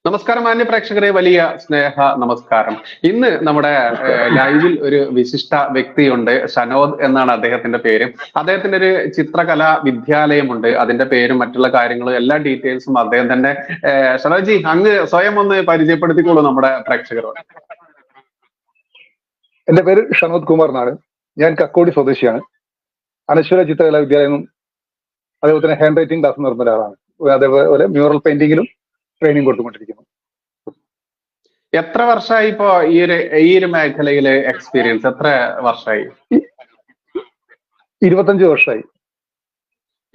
നമസ്കാരം മാന്യ പ്രേക്ഷകരെ, വലിയ സ്നേഹ നമസ്കാരം. ഇന്ന് നമ്മുടെ ലൈവിൽ ഒരു വിശിഷ്ട വ്യക്തിയുണ്ട്. ഷനോദ് എന്നാണ് അദ്ദേഹത്തിന്റെ പേര്. അദ്ദേഹത്തിന്റെ ഒരു ചിത്രകലാ വിദ്യാലയമുണ്ട്. അതിന്റെ പേരും മറ്റുള്ള കാര്യങ്ങളും എല്ലാ ഡീറ്റെയിൽസും അദ്ദേഹം തന്നെ. ഷനോദ്ജി, അങ്ങ് സ്വയം ഒന്ന് പരിചയപ്പെടുത്തിക്കോളൂ നമ്മുടെ പ്രേക്ഷകരോട്. എന്റെ പേര് ഷനോദ് കുമാർ എന്നാണ്. ഞാൻ കക്കോടി സ്വദേശിയാണ്. അനശ്വര ചിത്രകലാ വിദ്യാലയം, അതേപോലെ തന്നെ ഹാൻഡ് റൈറ്റിംഗ് ക്ലാസ് നടന്ന ഒരാളാണ്. അതേപോലെ മ്യൂറൽ പെയിന്റിങ്ങിലും ട്രെയിനിങ് കൊടുത്തുകൊണ്ടിരിക്കുന്നു. എത്ര വർഷമായി ഇപ്പോ ഈ ഒരു മേഖലയിലെ എക്സ്പീരിയൻസ്? എത്ര വർഷമായി? 25 വർഷമായി.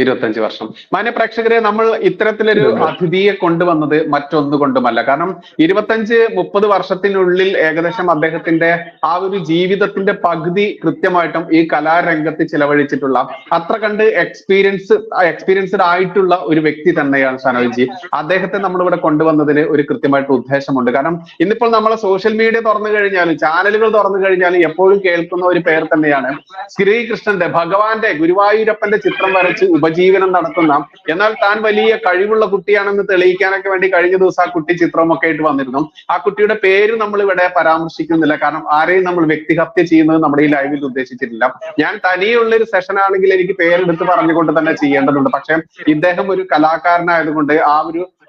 25 വർഷം. മാന്യ പ്രേക്ഷകരെ, നമ്മൾ ഇത്തരത്തിലൊരു അതിഥിയെ കൊണ്ടുവന്നത് മറ്റൊന്നുകൊണ്ടുമല്ല. കാരണം 25-30 വർഷത്തിനുള്ളിൽ ഏകദേശം അദ്ദേഹത്തിന്റെ ആ ഒരു ജീവിതത്തിന്റെ പകുതി കൃത്യമായിട്ടും ഈ കലാരംഗത്ത് ചിലവഴിച്ചിട്ടുള്ള അത്ര കണ്ട് എക്സ്പീരിയൻസ്ഡ് ആയിട്ടുള്ള ഒരു വ്യക്തി തന്നെയാണ് ഷനോദ്ജി. അദ്ദേഹത്തെ നമ്മളിവിടെ കൊണ്ടുവന്നതിന് ഒരു കൃത്യമായിട്ട് ഉദ്ദേശമുണ്ട്. കാരണം ഇന്നിപ്പോൾ നമ്മളെ സോഷ്യൽ മീഡിയ തുറന്നു കഴിഞ്ഞാൽ, ചാനലുകൾ തുറന്നു കഴിഞ്ഞാൽ എപ്പോഴും കേൾക്കുന്ന ഒരു പേർ തന്നെയാണ് ശ്രീകൃഷ്ണന്റെ, ഭഗവാന്റെ, ഗുരുവായൂരപ്പന്റെ ചിത്രം വരച്ച് ഉപജീവനം നടത്തുന്ന, എന്നാൽ താൻ വലിയ കഴിവുള്ള കുട്ടിയാണെന്ന് തെളിയിക്കാനൊക്കെ വേണ്ടി കഴിഞ്ഞ ദിവസം ആ കുട്ടി ചിത്രമൊക്കെ ആയിട്ട് വന്നിരുന്നു. ആ കുട്ടിയുടെ പേര് നമ്മൾ ഇവിടെ പരാമർശിക്കുന്നില്ല. കാരണം ആരെയും നമ്മൾ വ്യക്തിഹത്യ ചെയ്യുന്നത് നമ്മുടെ ഈ ലൈവിൽ ഉദ്ദേശിച്ചിട്ടില്ല. ഞാൻ തനിയുള്ള ഒരു സെഷൻ ആണെങ്കിൽ എനിക്ക് പേരെടുത്ത് പറഞ്ഞുകൊണ്ട് തന്നെ ചെയ്യേണ്ടതുണ്ട്. പക്ഷെ ഇദ്ദേഹം ഒരു കലാകാരനായതുകൊണ്ട്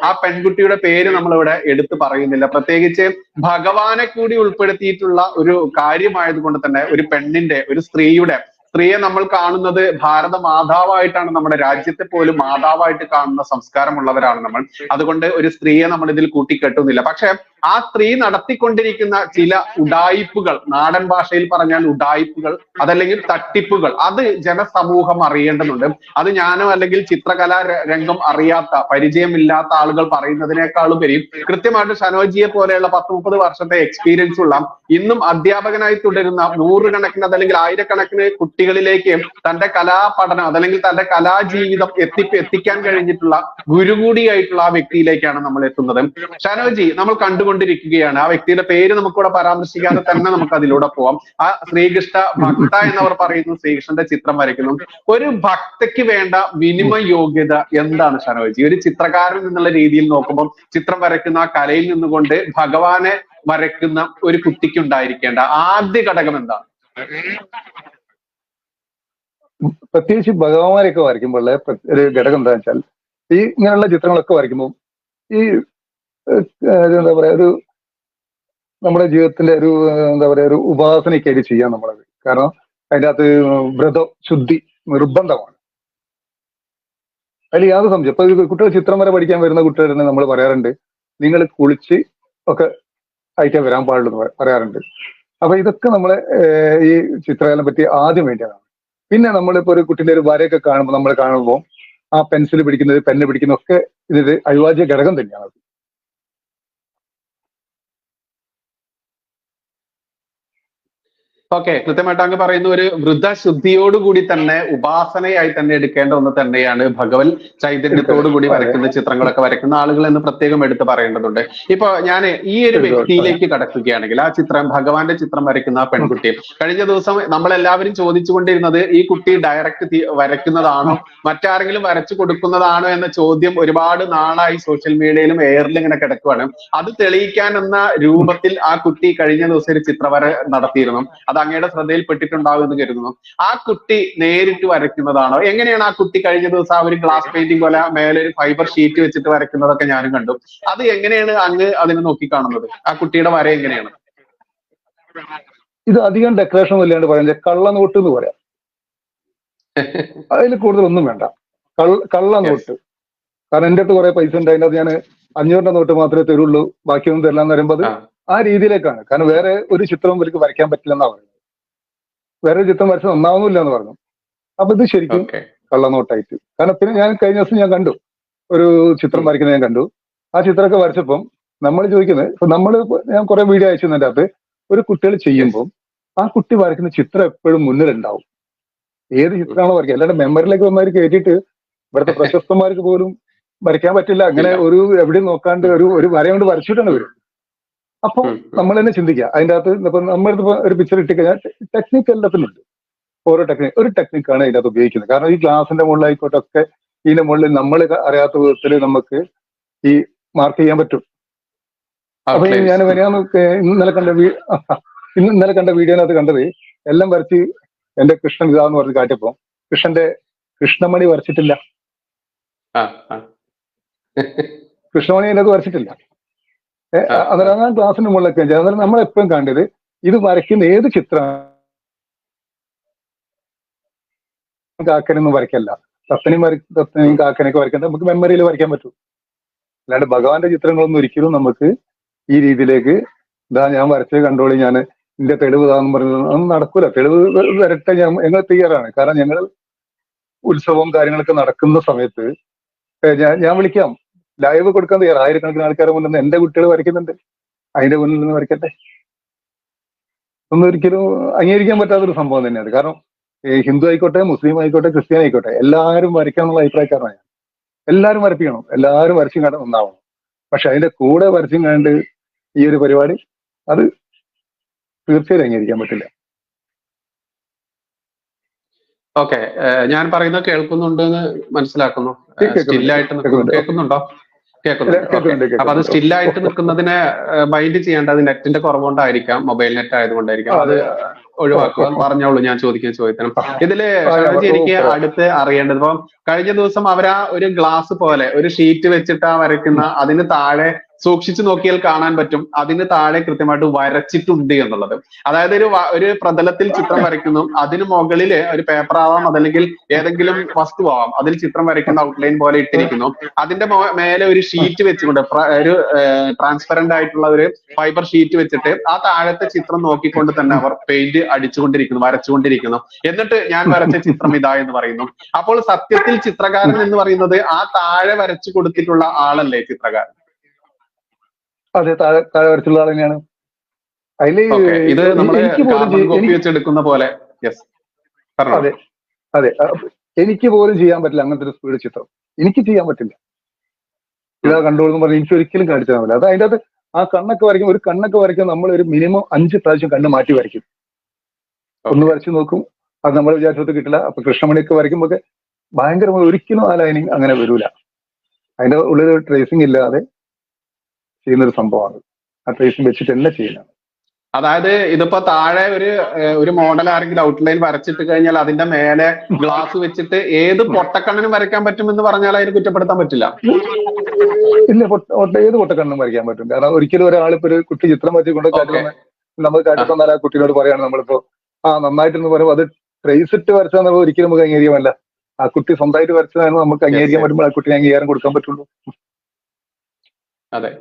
ആ പെൺകുട്ടിയുടെ പേര് നമ്മളിവിടെ എടുത്തു പറയുന്നില്ല. പ്രത്യേകിച്ച് ഭഗവാനെ കൂടി ഉൾപ്പെടുത്തിയിട്ടുള്ള ഒരു കാര്യമായതുകൊണ്ട് തന്നെ ഒരു പെണ്ണിന്റെ, ഒരു സ്ത്രീയെ നമ്മൾ കാണുന്നത് ഭാരത മാതാവായിട്ടാണ്. നമ്മുടെ രാജ്യത്തെ പോലും മാതാവായിട്ട് കാണുന്ന സംസ്കാരമുള്ളവരാണ് നമ്മൾ. അതുകൊണ്ട് ഒരു സ്ത്രീയെ നമ്മൾ ഇതിൽ കൂട്ടിക്കെട്ടുന്നില്ല. പക്ഷെ ആ സ്ത്രീ നടത്തിക്കൊണ്ടിരിക്കുന്ന ചില ഉഡായിപ്പുകൾ, നാടൻ ഭാഷയിൽ പറഞ്ഞാൽ ഉഡായിപ്പുകൾ, അതല്ലെങ്കിൽ തട്ടിപ്പുകൾ, അത് ജനസമൂഹം അറിയേണ്ടതുണ്ട്. അത് ഞാനോ അല്ലെങ്കിൽ ചിത്രകലാ രംഗം അറിയാത്ത, പരിചയമില്ലാത്ത ആളുകൾ പറയുന്നതിനേക്കാളുപരി കൃത്യമായിട്ട് ഷനോദ്ജിയെ പോലെയുള്ള 10-30 വർഷത്തെ എക്സ്പീരിയൻസ് ഉള്ള, ഇന്നും അധ്യാപകനായി തുടരുന്ന നൂറുകണക്കിന് അതല്ലെങ്കിൽ ആയിരക്കണക്കിന് കുട്ടികളിലേക്ക് തന്റെ കലാപഠനം അതല്ലെങ്കിൽ തന്റെ കലാജീവിതം എത്തിക്കാൻ കഴിഞ്ഞിട്ടുള്ള ഗുരു കൂടിയായിട്ടുള്ള ആ വ്യക്തിയിലേക്കാണ് നമ്മൾ എത്തുന്നത്. ഷനോദ്ജി, നമ്മൾ കണ്ടുകൊണ്ടിരിക്കുകയാണ്. ആ വ്യക്തിയുടെ പേര് നമുക്കിവിടെ പരാമർശിക്കാതെ തന്നെ നമുക്ക് അതിലൂടെ പോവാം. ആ ശ്രീകൃഷ്ണ ഭക്ത എന്നവർ പറയുന്നു, ശ്രീകൃഷ്ണന്റെ ചിത്രം വരയ്ക്കുന്നു. ഒരു ഭക്തയ്ക്ക് വേണ്ട മിനിമം യോഗ്യത എന്താണ് ഷനോദ്ജി? ഒരു ചിത്രകാരൻ എന്നുള്ള രീതിയിൽ നോക്കുമ്പോൾ ചിത്രം വരയ്ക്കുന്ന ആ കലയിൽ നിന്നുകൊണ്ട് ഭഗവാനെ വരയ്ക്കുന്ന ഒരു കുട്ടിക്ക് ഉണ്ടായിരിക്കേണ്ട ആദ്യ ഘടകം എന്താണ്? പ്രത്യേകിച്ച് ഭഗവാന്മാരെയൊക്കെ വരയ്ക്കുമ്പോൾ ഒരു ഘടകം എന്താ വെച്ചാൽ, ഈ ഇങ്ങനെയുള്ള ചിത്രങ്ങളൊക്കെ വരയ്ക്കുമ്പോൾ ഈ എന്താ പറയാ, ഒരു നമ്മുടെ ജീവിതത്തിന്റെ ഒരു എന്താ പറയാ, ഒരു ഉപാസനയ്ക്കായിട്ട് ചെയ്യാൻ നമ്മളത്. കാരണം അതിൻ്റെ അകത്ത് വ്രതശുദ്ധി നിർബന്ധമാണ്. അതിൽ യാതൊരു സംശയം. ഇപ്പൊ കുട്ടികൾ ചിത്രം വരെ പഠിക്കാൻ വരുന്ന കുട്ടികളെ നമ്മൾ പറയാറുണ്ട്, നിങ്ങൾ കുളിച്ച് ഒക്കെ അയക്കാൻ വരാൻ പാടുള്ളൂ എന്ന് പറയാറുണ്ട്. അപ്പൊ ഇതൊക്കെ നമ്മളെ ഈ ചിത്രകലയെ പറ്റി ആദ്യം വേണ്ടിയതാണ്. പിന്നെ നമ്മളിപ്പോ ഒരു കുട്ടിന്റെ ഒരു വരയൊക്കെ കാണുമ്പോൾ നമ്മൾ കാണുമ്പോൾ ആ പെൻസിൽ പിടിക്കുന്നത്, പെന്ന് പിടിക്കുന്നതൊക്കെ ഇതിന്റെ അവിഭാജ്യ ഘടകം തന്നെയാണ്. ഓക്കെ, കൃത്യമായിട്ട് അങ്ങ് പറയുന്ന ഒരു വൃദ്ധശുദ്ധിയോടുകൂടി തന്നെ, ഉപാസനയായി തന്നെ എടുക്കേണ്ട ഒന്ന് തന്നെയാണ് ഭഗവൻ ചൈതന്യത്തോടുകൂടി വരയ്ക്കുന്ന ചിത്രങ്ങളൊക്കെ വരയ്ക്കുന്ന ആളുകൾ എന്ന് പ്രത്യേകം എടുത്ത് പറയേണ്ടതുണ്ട്. ഇപ്പൊ ഞാൻ ഈ ഒരു വ്യക്തിയിലേക്ക് കടക്കുകയാണെങ്കിൽ, ആ ചിത്രം, ഭഗവാന്റെ ചിത്രം വരയ്ക്കുന്ന ആ പെൺകുട്ടി, കഴിഞ്ഞ ദിവസം നമ്മളെല്ലാവരും ചോദിച്ചുകൊണ്ടിരുന്നത് ഈ കുട്ടി ഡയറക്റ്റ് വരയ്ക്കുന്നതാണോ, മറ്റാരെങ്കിലും വരച്ചു കൊടുക്കുന്നതാണോ എന്ന ചോദ്യം ഒരുപാട് നാളായി സോഷ്യൽ മീഡിയയിലും എയറിലും ഇങ്ങനെ കിടക്കുവാണ്. അത് തെളിയിക്കാൻ എന്ന രൂപത്തിൽ ആ കുട്ടി കഴിഞ്ഞ ദിവസം ഒരു ചിത്രവര നടത്തിയിരുന്നു. അത് അങ്ങയുടെ ശ്രദ്ധയിൽപ്പെട്ടിട്ടുണ്ടാവും എന്ന് കരുതുന്നു. ആ കുട്ടി നേരിട്ട് വരയ്ക്കുന്നതാണോ? എങ്ങനെയാണ് ആ കുട്ടി കഴിഞ്ഞ ദിവസം ആ ഒരു ഗ്ലാസ് പെയിന്റിംഗ് പോലെ മേലെ ഒരു ഫൈബർ ഷീറ്റ് വെച്ചിട്ട് വരയ്ക്കുന്നതൊക്കെ ഞാനും കണ്ടു. അത് എങ്ങനെയാണ് അങ്ങ് അതിനെ നോക്കിക്കാണുന്നത്? ആ കുട്ടിയുടെ വര എങ്ങനെയാണ്? ഇത് അധികം ഡെക്കറേഷൻ ഇല്ലാണ്ട് പറയുന്നത് കള്ളനോട്ട് എന്ന് പറയാം. അതിൽ കൂടുതലൊന്നും വേണ്ട. കള്ളനോട്ട്. കാരണം എൻ്റെ അടുത്ത് കുറെ പൈസ ഉണ്ട്, അതിനകത്ത് ഞാൻ 500 നോട്ട് മാത്രമേ തരുള്ളൂ, ബാക്കിയൊന്നും തരില്ലെന്ന് പറയുമ്പോൾ ആ രീതിയിലേക്കാണ്. കാരണം വേറെ ഒരു ചിത്രവും ഇവർക്ക് വരയ്ക്കാൻ പറ്റില്ലെന്നാ പറയുന്നത്. വേറെ ഒരു ചിത്രം വരച്ച് നന്നാവുന്നില്ല എന്ന് പറഞ്ഞു. അപ്പൊ ഇത് ശരിക്കും കള്ളനോട്ടായിട്ട്. കാരണം പിന്നെ ഞാൻ കഴിഞ്ഞ ദിവസം ഞാൻ കണ്ടു, ഒരു ചിത്രം വരയ്ക്കുന്നത് ഞാൻ കണ്ടു. ആ ചിത്രമൊക്കെ വരച്ചപ്പം നമ്മൾ ചോദിക്കുന്നത്, ഇപ്പൊ ഞാൻ കുറെ വീഡിയോ അയച്ചതിൻ്റെ അകത്ത് ഒരു കുട്ടികൾ ചെയ്യുമ്പോൾ ആ കുട്ടി വരയ്ക്കുന്ന ചിത്രം എപ്പോഴും മുന്നിലുണ്ടാവും. ഏത് ചിത്രമാണോ വരയ്ക്കുക, അല്ലാണ്ട് മെമ്മറിയിലേക്ക് വന്നവർ കയറ്റിയിട്ട് ഇവിടുത്തെ പ്രശസ്തന്മാർക്ക് പോലും വരയ്ക്കാൻ പറ്റില്ല. അങ്ങനെ ഒരു എവിടെയും നോക്കാണ്ട് ഒരു വര കൊണ്ട് വരച്ചിട്ടാണ് വരും. അപ്പം നമ്മൾ തന്നെ ചിന്തിക്കുക, അതിൻ്റെ അകത്ത് ഇപ്പൊ നമ്മളിപ്പോ ഒരു പിക്ചർ ഇട്ടിക്കഴിഞ്ഞാൽ ടെക്നിക്ക് എല്ലാത്തിനുണ്ട്. ഓരോ ഒരു ടെക്നിക്കാണ് അതിൻ്റെ അകത്ത് ഉപയോഗിക്കുന്നത്. കാരണം ഈ ഗ്ലാസിന്റെ മുകളിലായിക്കോട്ടെ ഒക്കെ ഇതിന്റെ മുകളിൽ നമ്മൾ അറിയാത്ത വിധത്തിൽ നമുക്ക് ഈ മാർക്ക് ചെയ്യാൻ പറ്റും. അപ്പൊ ഞാൻ ഇന്നലെ കണ്ട ഇന്നലെ കണ്ട വീഡിയോനകത്ത് കണ്ടത് എല്ലാം വരച്ച് എന്റെ കൃഷ്ണൻ ഇതാന്ന് പറഞ്ഞ് കാട്ടിയപ്പോ കൃഷ്ണമണി വരച്ചിട്ടില്ല. കൃഷ്ണമണി അതിനകത്ത് വരച്ചിട്ടില്ല. അന്നേരം ആ ക്ലാസ്സിന്റെ മുകളിലൊക്കെ അന്നേരം നമ്മളെപ്പോഴും കണ്ടത് ഇത് വരയ്ക്കുന്ന ഏത് ചിത്രമാണ് കാക്കനൊന്നും വരയ്ക്കല്ല. തത്തനെയും കാക്കനൊക്കെ വരയ്ക്കാൻ നമുക്ക് മെമ്മറിയിൽ വരയ്ക്കാൻ പറ്റും. അല്ലാണ്ട് ഭഗവാന്റെ ചിത്രങ്ങളൊന്നും ഒരിക്കലും നമുക്ക് ഈ രീതിയിലേക്ക് ഇതാ ഞാൻ വരച്ചത് കണ്ടോളി, ഞാൻ ഇതിന്റെ തെളിവ് ഇതാന്ന് പറയുന്നത് ഒന്നും നടക്കൂല. തെളിവ് വരട്ടെ, ഞങ്ങൾ തയ്യാറാണ്. കാരണം ഞങ്ങൾ ഉത്സവവും കാര്യങ്ങളൊക്കെ നടക്കുന്ന സമയത്ത് ഞാൻ വിളിക്കാം, ലൈവ് കൊടുക്കാൻ തയ്യാറ്. ആയിരക്കണക്കിന് ആൾക്കാരെ മുന്നിൽ നിന്ന് എന്റെ കുട്ടികൾ വരയ്ക്കുന്നുണ്ട്, അതിന്റെ മുന്നിൽ നിന്ന് വരയ്ക്കട്ടെ. ഒന്നും ഒരിക്കലും അംഗീകരിക്കാൻ പറ്റാത്തൊരു സംഭവം തന്നെയാണ്. കാരണം ഹിന്ദു ആയിക്കോട്ടെ, മുസ്ലിം ആയിക്കോട്ടെ, ക്രിസ്ത്യൻ ആയിക്കോട്ടെ, എല്ലാവരും വരയ്ക്കണം എന്നുള്ള അഭിപ്രായക്കാരനാണ് ഞാൻ. എല്ലാവരും വരപ്പിക്കണം, എല്ലാവരും വരച്ചും കണ്ട് ഒന്നാവണം. പക്ഷെ അതിന്റെ കൂടെ വരച്ചും കണ്ട് ഈ ഒരു പരിപാടി അത് തീർച്ചയായും അംഗീകരിക്കാൻ പറ്റില്ല. ഓക്കെ, ഞാൻ പറയുന്നത് കേൾക്കുന്നുണ്ടെന്ന് മനസ്സിലാക്കുന്നു. സ്റ്റില്ലായിട്ട് കേൾക്കുന്നുണ്ടോ? കേൾക്കുന്നുണ്ട്. അപ്പൊ അത് സ്റ്റില്ലായിട്ട് നിൽക്കുന്നതിനെ മൈൻഡ് ചെയ്യേണ്ടത് നെറ്റിന്റെ കുറവുകൊണ്ടായിരിക്കാം, മൊബൈൽ നെറ്റ് ആയതുകൊണ്ടായിരിക്കാം. അത് ഒഴിവാക്കുക. പറഞ്ഞോളൂ, ഞാൻ ചോദിക്കുന്ന ചോദ്യത്തിനും. ഇതില് എനിക്ക് അടുത്ത് അറിയേണ്ടത്, ഇപ്പം കഴിഞ്ഞ ദിവസം അവരാ ഒരു ഗ്ലാസ് പോലെ ഒരു ഷീറ്റ് വെച്ചിട്ട് വരയ്ക്കുന്ന, അതിന് താഴെ സൂക്ഷിച്ചു നോക്കിയാൽ കാണാൻ പറ്റും, അതിന് താഴെ കൃത്യമായിട്ട് വരച്ചിട്ടുണ്ട് എന്നുള്ളത്. അതായത് ഒരു പ്രതലത്തിൽ ചിത്രം വരയ്ക്കുന്നു, അതിന് മുകളിൽ ഒരു പേപ്പർ ആവാം, അതല്ലെങ്കിൽ ഏതെങ്കിലും വസ്തു ആവാം, അതിൽ ചിത്രം വരയ്ക്കുന്ന ഔട്ട്ലൈൻ പോലെ ഇട്ടിരിക്കുന്നു. അതിന്റെ മേലെ ഒരു ഷീറ്റ് വെച്ചുകൊണ്ട്, ഒരു ട്രാൻസ്പെറന്റ് ആയിട്ടുള്ള ഒരു ഫൈബർ ഷീറ്റ് വെച്ചിട്ട് ആ താഴത്തെ ചിത്രം നോക്കിക്കൊണ്ട് തന്നെ അവർ പെയിന്റ് അടിച്ചുകൊണ്ടിരിക്കുന്നു, വരച്ചുകൊണ്ടിരിക്കുന്നു. എന്നിട്ട് ഞാൻ വരച്ച ചിത്രം ഇതാ എന്ന് പറയുന്നു. അപ്പോൾ സത്യത്തിൽ ചിത്രകാരൻ എന്ന് പറയുന്നത് ആ താഴെ വരച്ചു കൊടുത്തിട്ടുള്ള ആളല്ലേ ചിത്രകാരൻ? അതെ, താഴെ വരച്ചുള്ള ആൾ തന്നെയാണ്. അതില് ഇത് വെച്ചെടുക്കുന്ന പോലെ. അതെ അതെ, എനിക്ക് പോലും ചെയ്യാൻ പറ്റില്ല അങ്ങനത്തെ ഒരു സ്പീഡ് ചിത്രം. എനിക്ക് ചെയ്യാൻ പറ്റില്ല. ഇതാ കണ്ടോളെന്ന് പറഞ്ഞ് എനിക്ക് ഒരിക്കലും കാണിച്ചു തരാൻ പറ്റില്ല. അത് അതിൻ്റെ അകത്ത് ആ കണ്ണൊക്കെ വരയ്ക്കും, ഒരു കണ്ണൊക്കെ വരയ്ക്കും, നമ്മൾ ഒരു മിനിമം 5 പ്രാവശ്യം കണ്ണ് മാറ്റി വരയ്ക്കും. ഒന്ന് വരച്ചു നോക്കും, അത് നമ്മൾ വിചാരിച്ചത് കിട്ടില്ല. അപ്പൊ കൃഷ്ണമണിയൊക്കെ വരയ്ക്കുമ്പോൾ ഭയങ്കരമായി ഒരിക്കലും ആ ലൈനിങ് അങ്ങനെ വരൂല. അതിന്റെ ഉള്ളിൽ ട്രേസിങ് ഇല്ലാതെ ചെയ്യുന്നൊരു സംഭവമാണ്. ആ ട്രേസിങ് വെച്ചിട്ട് തന്നെ ചെയ്യുന്നത്. അതായത് ഇതിപ്പോ താഴെ ഒരു മോഡൽ ആരെങ്കിലും ഔട്ട്ലൈൻ വരച്ചിട്ട് കഴിഞ്ഞാൽ അതിന്റെ മേലെ ഗ്ലാസ് വെച്ചിട്ട് ഏത് പൊട്ടക്കണ്ണനും വരയ്ക്കാൻ പറ്റുമെന്ന് പറഞ്ഞാൽ അതിന് കുറ്റപ്പെടുത്താൻ പറ്റില്ല. ഇല്ല, ഏത് പൊട്ടക്കണ്ണനും വരയ്ക്കാൻ പറ്റും. കാരണം ഒരിക്കലും ഒരാളിപ്പോ ഒരു കുട്ടി ചിത്രം വരച്ചുകൊണ്ട് നമ്മൾ കാട്ടി തന്നാൽ ആ കുട്ടിയോട് പറയാണ് നമ്മളിപ്പോ നന്നായിട്ടെന്ന് പറയുമ്പോൾ അത് ട്രേസ് ഇട്ട് വരച്ചാൽ ഒരിക്കലും നമുക്ക് അംഗീകരിക്കാമല്ല. ആ കുട്ടി സ്വന്തമായിട്ട് വരച്ചതാണ് നമുക്ക് അംഗീകരിക്കാൻ പറ്റുമ്പോൾ ആ കുട്ടിക്ക് അംഗീകാരം കൊടുക്കാൻ പറ്റുള്ളൂ. അതെ,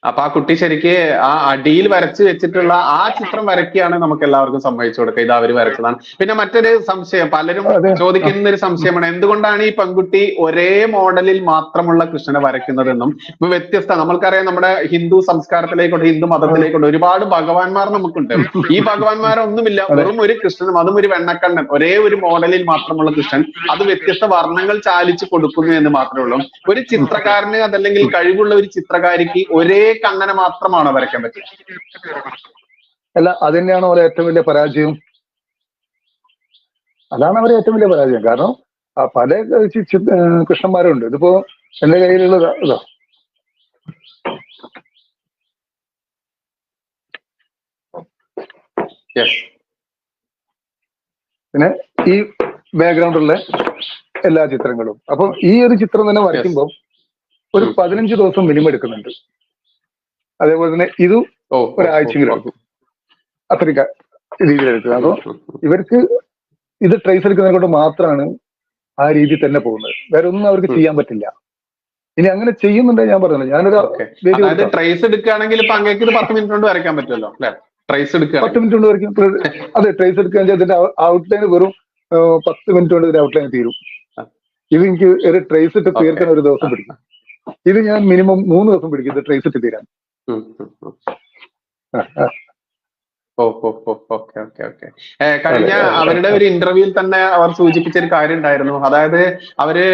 അപ്പൊ ആ കുട്ടി ശരിക്ക് ആ അടിയിൽ വരച്ച് വെച്ചിട്ടുള്ള ആ ചിത്രം വരയ്ക്കുകയാണ് നമുക്ക് എല്ലാവർക്കും സമ്മതിച്ചു കൊടുക്കുക, ഇത് അവര് വരച്ചതാണ്. പിന്നെ മറ്റൊരു സംശയം, പലരും ചോദിക്കുന്ന ഒരു സംശയമാണ്, എന്തുകൊണ്ടാണ് ഈ പെൺകുട്ടി ഒരേ മോഡലിൽ മാത്രമുള്ള കൃഷ്ണനെ വരയ്ക്കുന്നതെന്നും. ഇപ്പൊ വ്യത്യസ്ത, നമ്മൾക്കറിയാം നമ്മുടെ ഹിന്ദു സംസ്കാരത്തിലേക്കൊണ്ട്, ഹിന്ദു മതത്തിലേക്കൊണ്ട് ഒരുപാട് ഭഗവാന്മാർ നമുക്കുണ്ട്. ഈ ഭഗവാന്മാരൊന്നുമില്ല, വെറും ഒരു കൃഷ്ണനും, അതും ഒരു വെണ്ണക്കണ്ണൻ, ഒരേ ഒരു മോഡലിൽ മാത്രമുള്ള കൃഷ്ണൻ, അത് വ്യത്യസ്ത വർണ്ണങ്ങൾ ചാലിച്ചു കൊടുക്കുന്നു എന്ന് മാത്രമേ ഉള്ളൂ. ഒരു ചിത്രകാരന് അതല്ലെങ്കിൽ കഴിവുള്ള ഒരു ചിത്രകാരിക്ക് ഒരേ കണ്ണനെ മാത്രമാണോ വരയ്ക്കാൻ പറ്റുക? അല്ല, അത് തന്നെയാണ് അവരെ ഏറ്റവും വലിയ പരാജയം. അതാണ് അവരെ ഏറ്റവും വലിയ പരാജയം. കാരണം പല കൃഷ്ണന്മാരുണ്ട്. ഇതിപ്പോ എന്റെ കയ്യിലുള്ള ഇതാ, പിന്നെ ഈ ബാക്ക്ഗ്രൗണ്ടുള്ള എല്ലാ ചിത്രങ്ങളും. അപ്പൊ ഈ ഒരു ചിത്രം തന്നെ വരയ്ക്കുമ്പോൾ ഒരു 15 ദിവസം മിനിമം എടുക്കുന്നുണ്ട്. അതേപോലെ തന്നെ ഇതും ഒരാഴ്ചയെങ്കിലും എടുക്കും. അത്രയും രീതിയിലെടുക്കുക. അപ്പൊ ഇവർക്ക് ഇത് ട്രേസ് എടുക്കുന്നതിനെ കൊണ്ട് മാത്രമാണ് ആ രീതിയിൽ തന്നെ പോകുന്നത്. വേറെ ഒന്നും അവർക്ക് ചെയ്യാൻ പറ്റില്ല. ഇനി അങ്ങനെ ചെയ്യുന്നുണ്ടെങ്കിൽ ഞാൻ പറഞ്ഞത്, ഞാനൊരു ട്രേസ് എടുക്കുകയാണെങ്കിൽ 10 മിനിറ്റ് കൊണ്ട് വരയ്ക്കാൻ പറ്റുമല്ലോ അല്ലെ? ട്രേസ് എടുക്കുക 10 മിനിറ്റ് കൊണ്ട് വരയ്ക്കും. അതെ, ട്രേസ് എടുക്കുകയാണെങ്കിൽ അതിന്റെ ഔട്ട്ലൈൻ വെറും 10 മിനിറ്റ് കൊണ്ട് ഇതിന്റെ ഔട്ട്ലൈൻ തീരും. ഇത് എനിക്ക് ഒരു ട്രേസ് ഇട്ട് തീർക്കാൻ ഒരു ദിവസം പിടിക്കും. ഇത് ഞാൻ മിനിമം 3 ദിവസം പിടിക്കും ഇത് ട്രേസ് ഇട്ട് തീരാൻ. കഴിഞ്ഞ അവരുടെ ഒരു ഇന്റർവ്യൂവിൽ തന്നെ അവർ സൂചിപ്പിച്ച ഒരു കാര്യം ഉണ്ടായിരുന്നു. അതായത് അവര്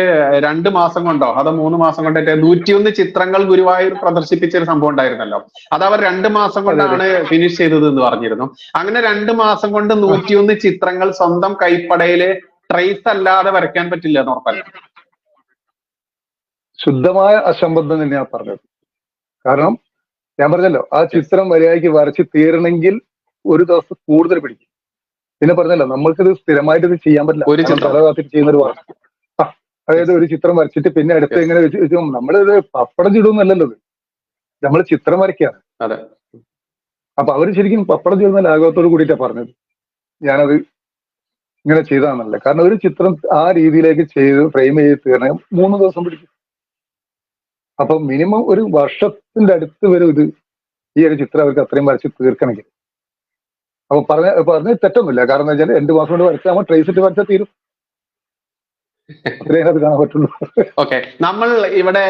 2 മാസം കൊണ്ടോ അതോ 3 മാസം കൊണ്ടോ 101 ചിത്രങ്ങൾ ഗുരുവായൂർ പ്രദർശിപ്പിച്ച ഒരു സംഭവം ഉണ്ടായിരുന്നല്ലോ. അത് അവർ 2 മാസം കൊണ്ടാണ് ഫിനിഷ് ചെയ്തത് എന്ന് പറഞ്ഞിരുന്നു. അങ്ങനെ 2 മാസം കൊണ്ട് 101 ചിത്രങ്ങൾ സ്വന്തം കൈപ്പടയില് ട്രേസ് അല്ലാതെ വരയ്ക്കാൻ പറ്റില്ല എന്ന് ഉറപ്പല്ല. ശുദ്ധമായ അസംബന്ധം തന്നെയാണ് പറഞ്ഞത്. കാരണം ഞാൻ പറഞ്ഞല്ലോ ആ ചിത്രം മര്യാദയ്ക്ക് വരച്ച് തീരണമെങ്കിൽ ഒരു ദിവസം കൂടുതൽ പിടിക്കും. പിന്നെ പറഞ്ഞല്ലോ നമ്മൾക്കിത് സ്ഥിരമായിട്ട് ഇത് ചെയ്യാൻ പറ്റില്ല. തല കാത്തിട്ട് ചെയ്യുന്ന ഒരു വർക്ക്. അതായത് ഒരു ചിത്രം വരച്ചിട്ട് പിന്നെ അടുത്ത് എങ്ങനെ വെച്ച് നമ്മളിത് പപ്പടം ചുടുന്നല്ലല്ലോ ഇത്, നമ്മൾ ചിത്രം വരയ്ക്കാണ്. അപ്പൊ അവര് ശരിക്കും പപ്പടം ചുടുന്ന ലാഘവത്തോട് കൂടിയിട്ടാണ് പറഞ്ഞത്. ഞാനത് ഇങ്ങനെ ചെയ്താന്നല്ല. കാരണം ഒരു ചിത്രം ആ രീതിയിലേക്ക് ചെയ്ത് ഫ്രെയിം ചെയ്ത് തീർന്ന 3 ദിവസം പിടിക്കും. അപ്പൊ മിനിമം ഒരു വർഷത്തിന്റെ അടുത്ത് വരും ഇത് ഈ ഒരു ചിത്രം അവർക്ക് അത്രയും വരച്ച് തീർക്കണമെങ്കിൽ. അപ്പൊ പറഞ്ഞ തെറ്റൊന്നുമില്ല. കാരണം എന്താ വെച്ചാൽ 2 മാസം കൊണ്ട് വരച്ചാൽ നമ്മൾ ട്രേസ് ഇട്ട് വരച്ചാൽ തീരും. അത്രയും അത് കാണാൻ പറ്റുള്ളൂ. ഓക്കെ, നമ്മൾ ഇവിടെ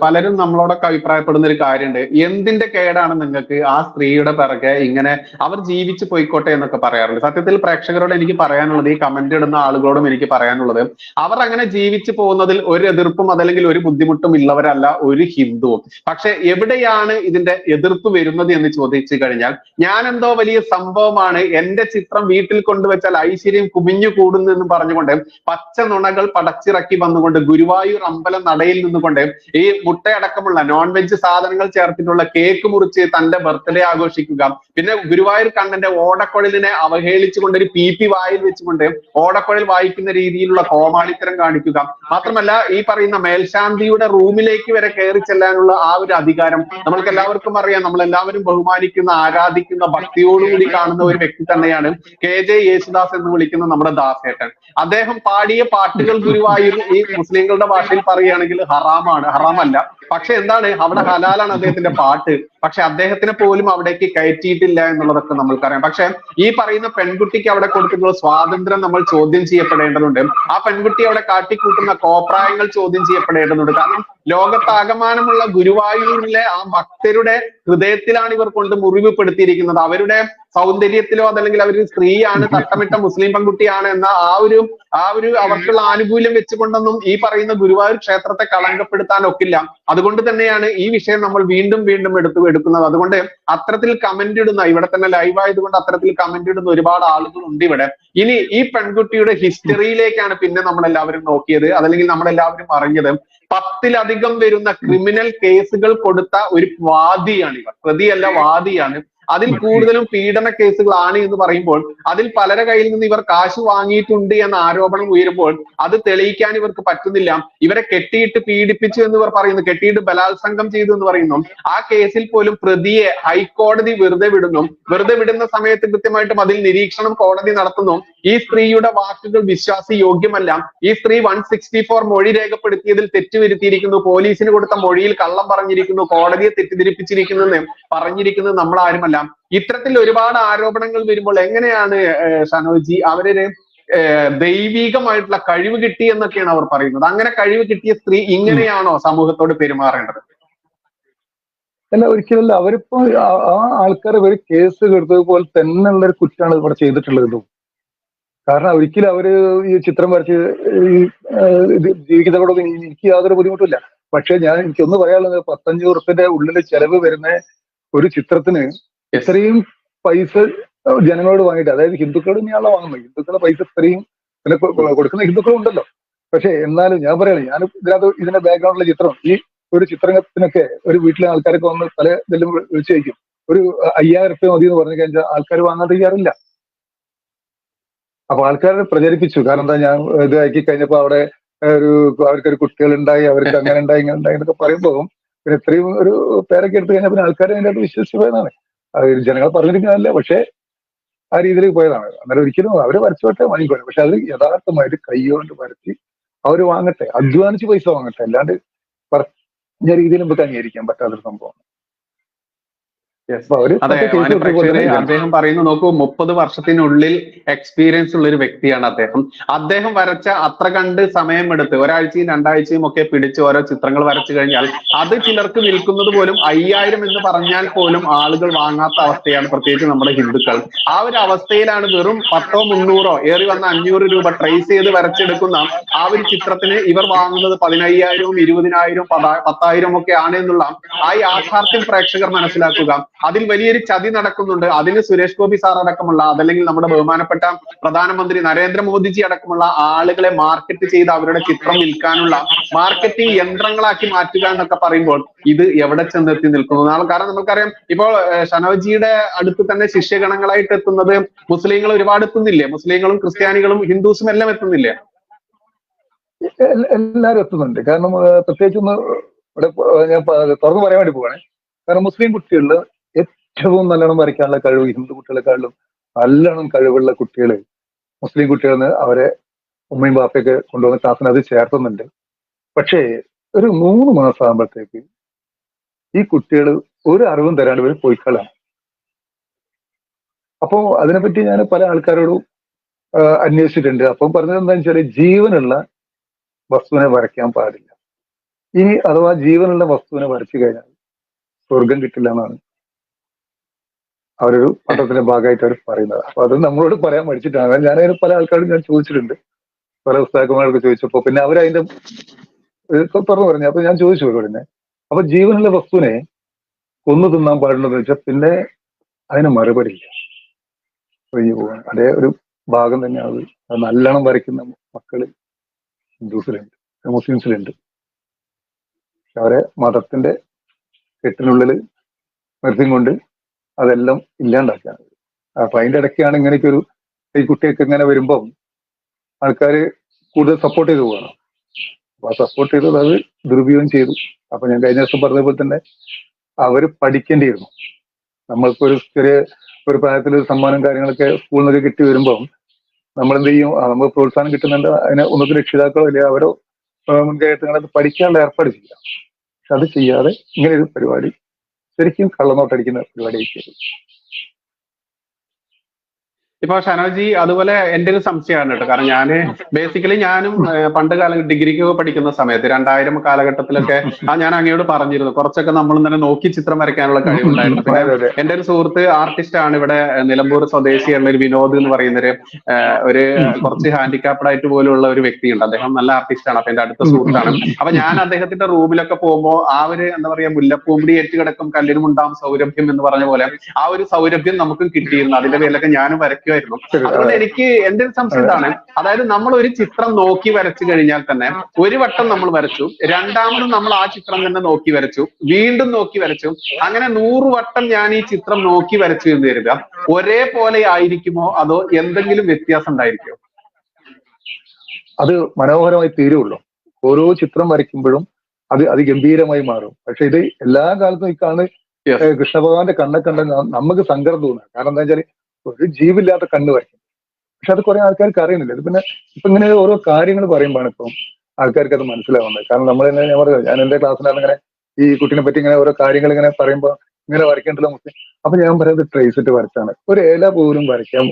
പലരും നമ്മളോടൊക്കെ അഭിപ്രായപ്പെടുന്ന ഒരു കാര്യമുണ്ട്. എന്തിന്റെ കേടാണ് നിങ്ങൾക്ക് ആ സ്ത്രീയുടെ പിറകെ ഇങ്ങനെ അവർ ജീവിച്ചു പോയിക്കോട്ടെ എന്നൊക്കെ പറയാറുണ്ട്. സത്യത്തിൽ പ്രേക്ഷകരോട് എനിക്ക് പറയാനുള്ളത്, ഈ കമന്റ് ഇടുന്ന ആളുകളോടും എനിക്ക് പറയാനുള്ളത്, അവർ അങ്ങനെ ജീവിച്ചു പോകുന്നതിൽ ഒരു എതിർപ്പും അതല്ലെങ്കിൽ ഒരു ബുദ്ധിമുട്ടും ഉള്ളവരല്ല ഒരു ഹിന്ദുവും. പക്ഷെ എവിടെയാണ് ഇതിന്റെ എതിർപ്പ് വരുന്നത് എന്ന് ചോദിച്ചു കഴിഞ്ഞാൽ, ഞാൻ എന്തോ വലിയ സംഭവമാണ്, എന്റെ ചിത്രം വീട്ടിൽ കൊണ്ടുവച്ചാൽ ഐശ്വര്യം കുമിഞ്ഞു കൂടുന്നു എന്ന് പറഞ്ഞുകൊണ്ട് പച്ച നുണകൾ പടച്ചിറക്കി വന്നുകൊണ്ട് ഗുരുവായൂർ അമ്പലം നടയിൽ നിന്നുകൊണ്ട് ഈ മുട്ടയടക്കമുള്ള നോൺ വെജ് സാധനങ്ങൾ ചേർത്തിട്ടുള്ള കേക്ക് മുറിച്ച് തന്റെ ബർത്ത്ഡേ ആഘോഷിക്കുക, പിന്നെ ഗുരുവായൂർ കണ്ണന്റെ ഓടക്കുഴലിനെ അവഹേളിച്ചുകൊണ്ട് ഒരു പി വായിൽ വെച്ചുകൊണ്ട് ഓടക്കുഴൽ വായിക്കുന്ന രീതിയിലുള്ള കോമാളിത്തരം കാണിക്കുക. മാത്രമല്ല ഈ പറയുന്ന മേൽശാന്തിയുടെ റൂമിലേക്ക് വരെ കയറി ചെല്ലാനുള്ള ആ ഒരു അധികാരം നമ്മൾക്ക് എല്ലാവർക്കും അറിയാം. നമ്മളെല്ലാവരും ബഹുമാനിക്കുന്ന, ആരാധിക്കുന്ന, ഭക്തിയോടുകൂടി കാണുന്ന ഒരു വ്യക്തി തന്നെയാണ് KJ യേശുദാസ് എന്ന് വിളിക്കുന്ന നമ്മുടെ ദാസേട്ടൻ. അദ്ദേഹം പാടിയ പാട്ടുകൾ ഗുരുവായൂർ ഈ മുസ്ലിങ്ങളുടെ ഭാഷയിൽ പറയുകയാണെങ്കിൽ ഹറാമല്ല. പക്ഷെ എന്താണ്, അവിടെ ഹലാലാണ് അദ്ദേഹത്തിന്റെ പാട്ട്. പക്ഷെ അദ്ദേഹത്തിനെ പോലും അവിടേക്ക് കയറ്റിയിട്ടില്ല എന്നുള്ളതൊക്കെ നമ്മൾക്കറിയാം. പക്ഷെ ഈ പറയുന്ന പെൺകുട്ടിക്ക് അവിടെ കൊടുത്തിട്ടുള്ള സ്വാതന്ത്ര്യം നമ്മൾ ചോദ്യം ചെയ്യപ്പെടേണ്ടതുണ്ട്. ആ പെൺകുട്ടി അവിടെ കാട്ടിക്കൂട്ടുന്ന കോപ്രായങ്ങൾ ചോദ്യം ചെയ്യപ്പെടേണ്ടതുണ്ട്. കാരണം ലോകത്താകമാനമുള്ള ഗുരുവായൂരിലെ ആ ഭക്തരുടെ ഹൃദയത്തിലാണ് ഇവർ കൊണ്ട് മുറിവുപെടുത്തിയിരിക്കുന്നത്. അവരുടെ സൗന്ദര്യത്തിലോ അതല്ലെങ്കിൽ അവർ സ്ത്രീയാണ്, തട്ടമിട്ട മുസ്ലിം പെൺകുട്ടിയാണ് എന്ന ആ ഒരു അവർക്കുള്ള ആനുകൂല്യം വെച്ചുകൊണ്ടൊന്നും ഈ പറയുന്ന ഗുരുവായൂർ ക്ഷേത്രത്തെ കളങ്കപ്പെടുത്താൻ ഒക്കില്ല. അതുകൊണ്ട് തന്നെയാണ് ഈ വിഷയം നമ്മൾ വീണ്ടും എടുക്കുന്നത്. അതുകൊണ്ട് അത്തരത്തിൽ കമന്റ് ഇടുന്ന, ഇവിടെ തന്നെ ലൈവ് ആയതുകൊണ്ട് അത്തരത്തിൽ കമന്റ് ഇടുന്ന ഒരുപാട് ആളുകൾ ഉണ്ട് ഇവിടെ. ഇനി ഈ പെൺകുട്ടിയുടെ ഹിസ്റ്ററിയിലേക്കാണ് പിന്നെ നമ്മളെല്ലാവരും നോക്കിയത്, അതല്ലെങ്കിൽ നമ്മളെല്ലാവരും അറിഞ്ഞത്. 10-ലധികം വരുന്ന ക്രിമിനൽ കേസുകൾ കൊടുത്ത ഒരു വാദിയാണ് ഇവർ. പ്രതിയല്ല, വാദിയാണ്. അതിൽ കൂടുതലും പീഡന കേസുകളാണ് എന്ന് പറയുമ്പോൾ അതിൽ പലരുടെ കയ്യിൽ നിന്ന് ഇവർ കാശ് വാങ്ങിയിട്ടുണ്ട് എന്ന ആരോപണം ഉയരുമ്പോൾ അത് തെളിയിക്കാൻ ഇവർക്ക് പറ്റുന്നില്ല. ഇവരെ കെട്ടിയിട്ട് പീഡിപ്പിച്ചു എന്ന് ഇവർ പറയുന്നു, കെട്ടിയിട്ട് ബലാത്സംഗം ചെയ്തു എന്ന് പറയുന്നു. ആ കേസിൽ പോലും പ്രതിയെ ഹൈക്കോടതി വെറുതെ വിടുന്നു. വെറുതെ വിടുന്ന സമയത്ത് കൃത്യമായിട്ടും അതിൽ നിരീക്ഷണം കോടതി നടത്തുന്നു. ഈ സ്ത്രീയുടെ വാക്കുകൾ വിശ്വാസയോഗ്യമല്ല. ഈ സ്ത്രീ 164 മൊഴി രേഖപ്പെടുത്തിയതിൽ തെറ്റുവരുത്തിയിരിക്കുന്നു, പോലീസിന് കൊടുത്ത മൊഴിയിൽ കള്ളം പറഞ്ഞിരിക്കുന്നു, കോടതിയെ തെറ്റിദ്ധരിപ്പിച്ചിരിക്കുന്നു എന്ന് പറഞ്ഞിരിക്കുന്നത് നമ്മളാരുമല്ല. ഇത്തരത്തിൽ ഒരുപാട് ആരോപണങ്ങൾ വരുമ്പോൾ എങ്ങനെയാണ് ഷനോജി അവര് ദൈവികമായിട്ടുള്ള കഴിവ് കിട്ടി എന്നൊക്കെയാണ് അവർ പറയുന്നത്? അങ്ങനെ കഴിവ് കിട്ടിയ സ്ത്രീ ഇങ്ങനെയാണോ സമൂഹത്തോട് പെരുമാറേണ്ടത്? അല്ല, ഒരിക്കലല്ല. അവരിപ്പോ ആ ആൾക്കാരെ ഒരു കേസ് എടുത്തതുപോലെ തന്നെയുള്ള ഒരു കുറ്റമാണ് ഇവിടെ ചെയ്തിട്ടുള്ളത്. കാരണം ഒരിക്കലും അവര് ഈ ചിത്രം വരച്ച് ജീവിക്കുന്നതോടൊന്നും എനിക്ക് യാതൊരു ബുദ്ധിമുട്ടില്ല. പക്ഷെ എനിക്കൊന്ന് പറയാനുള്ളത്, 15 ഉറുപ്പിന്റെ ഉള്ളിൽ ചെലവ് വരുന്ന ഒരു ചിത്രത്തിന് ഇത്രയും പൈസ ജനങ്ങളോട് വാങ്ങിയിട്ട്, അതായത് ഹിന്ദുക്കളോട് തന്നെയാണല്ലോ വാങ്ങുന്നത്. ഹിന്ദുക്കളുടെ പൈസ ഇത്രയും കൊടുക്കുന്ന ഹിന്ദുക്കളും ഉണ്ടല്ലോ. പക്ഷെ എന്നാലും ഞാൻ പറയണേ, ഞാൻ ഇതിന്റെ ബാക്ക്ഗ്രൗണ്ടിലെ ചിത്രം, ഈ ഒരു ചിത്രത്തിനൊക്കെ ഒരു വീട്ടിലെ ആൾക്കാരൊക്കെ വന്ന് പല ഇതെല്ലാം വിളിച്ചു വയ്ക്കും. ഒരു 5000 ഉറുപ്പ്യ മതി എന്ന് പറഞ്ഞു കഴിഞ്ഞാൽ ആൾക്കാർ വാങ്ങാൻ തയ്യാറില്ല. അപ്പൊ ആൾക്കാരെ പ്രചരിപ്പിച്ചു. കാരണം എന്താ, ഞാൻ ഇത് ആക്കി കഴിഞ്ഞപ്പോ അവിടെ അവർക്കൊരു കുട്ടികളുണ്ടായി, അവർക്ക് അങ്ങനെ ഉണ്ടായി ഇങ്ങനെ ഉണ്ടായി എന്നൊക്കെ പറയുമ്പോൾ പിന്നെ ഇത്രയും ഒരു പേരൊക്കെ എടുത്തു കഴിഞ്ഞാൽ പിന്നെ ആൾക്കാർ അതിൻ്റെ അകത്ത് വിശ്വസിച്ച് പോയതാണ്. ജനങ്ങൾ പറഞ്ഞിരിക്കുന്നതല്ല, പക്ഷെ ആ രീതിയിലേക്ക് പോയതാണ്. അന്നേരം ഒരിക്കലും അവര് വരച്ചോട്ടെ, വാങ്ങിക്കോട്ടെ. പക്ഷെ അത് യഥാർത്ഥമായിട്ട് കൈകൊണ്ട് വരച്ച് അവര് വാങ്ങട്ടെ, അധ്വാനിച്ച് പൈസ വാങ്ങട്ടെ. അല്ലാണ്ട് പറഞ്ഞ രീതിയിൽ നമുക്ക് അംഗീകരിക്കാൻ പറ്റാത്തൊരു സംഭവമാണ്. അതെ, അദ്ദേഹം പറയുന്നു, നോക്കൂ, 30 വർഷത്തിനുള്ളിൽ എക്സ്പീരിയൻസ് ഉള്ള ഒരു വ്യക്തിയാണ് അദ്ദേഹം വരച്ച അത്ര കണ്ട് സമയമെടുത്ത് 1 ആഴ്ചയും 2 ആഴ്ചയും ഒക്കെ പിടിച്ച് ഓരോ ചിത്രങ്ങൾ വരച്ചു കഴിഞ്ഞാൽ അത് ചിലർക്ക് വിൽക്കുന്നത് പോലും 5000 എന്ന് പറഞ്ഞാൽ പോലും ആളുകൾ വാങ്ങാത്ത അവസ്ഥയാണ്, പ്രത്യേകിച്ച് നമ്മുടെ ഹിന്ദുക്കൾ. ആ ഒരു അവസ്ഥയിലാണ് വെറും 10ഓ 300ഓ ഏറി വന്ന 500 രൂപ ട്രേസ് ചെയ്ത് വരച്ചെടുക്കുന്ന ആ ഒരു ചിത്രത്തിന് ഇവർ വാങ്ങുന്നത് 15000ഉം 20000ഉം 10,000 ഒക്കെ ആണ് എന്നുള്ള ആ യാഥാർത്ഥ്യം പ്രേക്ഷകർ മനസ്സിലാക്കുക. അതിൽ വലിയൊരു ചതി നടക്കുന്നുണ്ട്. അതിന് സുരേഷ് ഗോപി സാർ അടക്കമുള്ള, അതല്ലെങ്കിൽ നമ്മുടെ ബഹുമാനപ്പെട്ട പ്രധാനമന്ത്രി നരേന്ദ്രമോദിജി അടക്കമുള്ള ആളുകളെ മാർക്കറ്റ് ചെയ്ത് അവരുടെ ചിത്രം വിൽക്കാനുള്ള മാർക്കറ്റിംഗ് യന്ത്രങ്ങളാക്കി മാറ്റുക എന്നൊക്കെ പറയുമ്പോൾ ഇത് എവിടെ ചെന്നെത്തി നിൽക്കുന്നു? കാരണം നമുക്കറിയാം, ഇപ്പോൾ ഷനോജിയുടെ അടുത്ത് തന്നെ ശിഷ്യഗണങ്ങളായിട്ട് എത്തുന്നത് മുസ്ലിങ്ങൾ ഒരുപാട് എത്തുന്നില്ലേ? മുസ്ലിങ്ങളും ക്രിസ്ത്യാനികളും ഹിന്ദുസും എല്ലാം എത്തുന്നില്ലേ? എല്ലാവരും എത്തുന്നുണ്ട്. കാരണം പ്രത്യേകിച്ച് ഒന്ന് ഇവിടെ ഞാൻ തുറന്നു പറയാൻ വേണ്ടി പോവാണ്. കാരണം മുസ്ലിം കുട്ടികളിൽ ഏറ്റവും നല്ലോണം വരയ്ക്കാനുള്ള കഴിവ് ഹിന്ദു കുട്ടികളെക്കാളും നല്ലോണം കഴിവുള്ള കുട്ടികൾ മുസ്ലിം കുട്ടികളെന്ന് അവരെ ഉമ്മയും ബാപ്പയൊക്കെ കൊണ്ടുവന്ന ക്ലാസ്സിന് അത് ചേർത്തുന്നുണ്ട്. പക്ഷേ ഒരു 3 മാസം ആകുമ്പോഴത്തേക്ക് ഈ കുട്ടികൾ ഒരു അറിവും തരാണ്ട് ഇവർ പോയിക്കളാണ്. അപ്പോ അതിനെപ്പറ്റി ഞാൻ പല ആൾക്കാരോടും അന്വേഷിച്ചിട്ടുണ്ട്. അപ്പം പറഞ്ഞത് എന്താണെന്ന് വെച്ചാൽ ജീവനുള്ള വസ്തുവിനെ വരയ്ക്കാൻ പാടില്ല. ഇനി അഥവാ ജീവനുള്ള വസ്തുവിനെ വരച്ചു കഴിഞ്ഞാൽ സ്വർഗം കിട്ടില്ല എന്നാണ് അവരൊരു പഠനത്തിന്റെ ഭാഗമായിട്ട് അവർ പറയുന്നത്. അപ്പൊ അത് നമ്മളോട് പറയാൻ മടിച്ചിട്ടാണ്. ഞാനതിന് പല ആൾക്കാരോടും ഞാൻ ചോദിച്ചിട്ടുണ്ട്, പല പുസ്തകന്മാർക്ക് ചോദിച്ചപ്പോ പിന്നെ അവരതിന്റെ തുറന്നു പറഞ്ഞു. അപ്പൊ ഞാൻ ചോദിച്ചു പിന്നെ അപ്പൊ ജീവനുള്ള വസ്തുവിനെ കൊന്നു തിന്നാൻ പാടുള്ളതെന്ന് വെച്ചാൽ പിന്നെ അതിന് മറുപടി ഇല്ല, ഒഴിഞ്ഞു പോവാണ്. അതേ ഒരു ഭാഗം തന്നെയാണ്. അത് നല്ലോണം വരയ്ക്കുന്ന മക്കള് ഹിന്ദുസിലുണ്ട്, മുസ്ലിംസിലുണ്ട്. അവരെ മതത്തിന്റെ കെട്ടിനുള്ളിൽ നിർത്തിയും കൊണ്ട് അതെല്ലാം ഇല്ലാണ്ടാക്കാണ്. അപ്പൊ അതിന്റെ ഇടയ്ക്കാണ് ഇങ്ങനെയൊക്കെ ഒരു ഈ കുട്ടിയൊക്കെ ഇങ്ങനെ വരുമ്പം ആൾക്കാർ കൂടുതൽ സപ്പോർട്ട് ചെയ്ത് പോകണം. അപ്പൊ ആ സപ്പോർട്ട് ചെയ്തത് അത് ദുരുപയോഗം ചെയ്തു. അപ്പൊ ഞാൻ കഴിഞ്ഞ ദിവസം പറഞ്ഞ പോലെ തന്നെ അവര് പഠിക്കേണ്ടിയിരുന്നു. നമ്മളിപ്പോ ഒരു ചെറിയ ഒരു പ്രായത്തിൽ ഒരു സമ്മാനം കാര്യങ്ങളൊക്കെ സ്കൂളിൽ നിന്നൊക്കെ കിട്ടി വരുമ്പം നമ്മൾ എന്ത് ചെയ്യും? നമുക്ക് പ്രോത്സാഹനം കിട്ടുന്നുണ്ട്, അതിനെ ഒന്നൊക്കെ രക്ഷിതാക്കളോ അല്ലെങ്കിൽ അവരോ മുൻകൈയെടുത്ത് പഠിക്കാനുള്ള ഏർപ്പാട് ചെയ്യാം. പക്ഷെ അത് ചെയ്യാതെ ഇങ്ങനെ ഒരു പരിപാടി ശരിക്കും കള്ളനോട്ടടിക്കുന്ന പരിപാടി ചെയ്തു. ഇപ്പൊ ഷനോജി, അതുപോലെ എന്റെ ഒരു സംശയമാണ് കേട്ടോ. കാരണം ഞാനും പണ്ട് കാലം ഡിഗ്രിക്ക് പഠിക്കുന്ന സമയത്ത് 2000 കാലഘട്ടത്തിലൊക്കെ ഞാൻ അങ്ങയോട് പറഞ്ഞിരുന്നു, കുറച്ചൊക്കെ നമ്മൾ തന്നെ നോക്കി ചിത്രം വരയ്ക്കാനുള്ള കഴിവുണ്ടായിരുന്നു. പിന്നെ എന്റെ ഒരു സുഹൃത്ത് ആർട്ടിസ്റ്റ് ആണ്, ഇവിടെ നിലമ്പൂർ സ്വദേശിയുള്ള ഒരു വിനോദ് എന്ന് പറയുന്നൊരു കുറച്ച് ഹാൻഡിക്കാപ്ഡ് ആയിട്ട് പോലുള്ള ഒരു വ്യക്തിയുണ്ട്. അദ്ദേഹം നല്ല ആർട്ടിസ്റ്റ് ആണ്. അപ്പൊ എന്റെ അടുത്ത സുഹൃത്താണ്. അപ്പൊ ഞാൻ അദ്ദേഹത്തിന്റെ റൂമിലൊക്കെ പോകുമ്പോൾ ആ ഒരു എന്താ പറയാ, മുല്ലപ്പൂമ്പടി ഏറ്റ് കിടക്കും കല്ലിനും ഉണ്ടാവും സൗരഭ്യം എന്ന് പറഞ്ഞ പോലെ ആ ഒരു സൗരഭ്യം നമുക്കും കിട്ടിയിരുന്നു. അതിന്റെ പേരിലൊക്കെ ഞാനും വരയ്ക്കുമായിരുന്നു. അതുകൊണ്ട് എനിക്ക് എന്റെ ഒരു സംശയം ഇതാണ്, അതായത് നമ്മൾ ഒരു ചിത്രം നോക്കി വരച്ചു കഴിഞ്ഞാൽ തന്നെ ഒരു വട്ടം നമ്മൾ വരച്ചു, രണ്ടാമതും നമ്മൾ ആ ചിത്രം തന്നെ നോക്കി വരച്ചു, വീണ്ടും നോക്കി വരച്ചു, അങ്ങനെ 100 വട്ടം ഞാൻ ഈ ചിത്രം നോക്കി വരച്ചു എന്ന് കരുതുക, ഒരേപോലെ ആയിരിക്കുമോ അതോ എന്തെങ്കിലും വ്യത്യാസം ഉണ്ടായിരിക്കുമോ? അത് മനോഹരമായി തീരുള്ളൂ. ഓരോ ചിത്രം വരയ്ക്കുമ്പോഴും അത് അതിഗംഭീരമായി മാറും. പക്ഷെ ഇത് എല്ലാ കാലത്തും ഈ കാണുന്ന കൃഷ്ണഭഗവാന്റെ കണ്ണൊക്കെ നമുക്ക് സങ്കടം തോന്നുക. കാരണം എന്താ വെച്ചാൽ ഒരു ജീവില്ലാത്ത കണ്ണ് വരയ്ക്കും. പക്ഷെ അത് കുറെ ആൾക്കാർക്ക് അറിയുന്നില്ല. അത് പിന്നെ ഇപ്പൊ ഇങ്ങനെ ഓരോ കാര്യങ്ങൾ പറയുമ്പോഴാണ് ഇപ്പം ആൾക്കാർക്ക് അത് മനസ്സിലാവുന്നത്. കാരണം നമ്മൾ തന്നെ ഞാൻ എന്റെ ക്ലാസ്സിലാണ് ഇങ്ങനെ ഈ കുട്ടീനെ പറ്റി ഇങ്ങനെ ഓരോ കാര്യങ്ങൾ ഇങ്ങനെ പറയുമ്പോൾ ഇങ്ങനെ വരയ്ക്കേണ്ടല്ലോ മുസ്ലിം. അപ്പൊ ഞാൻ പറയുന്നത് ട്രേസ് ഇട്ട് വരച്ചാണ്. ഒരു ഇല പോലും വരയ്ക്കാൻ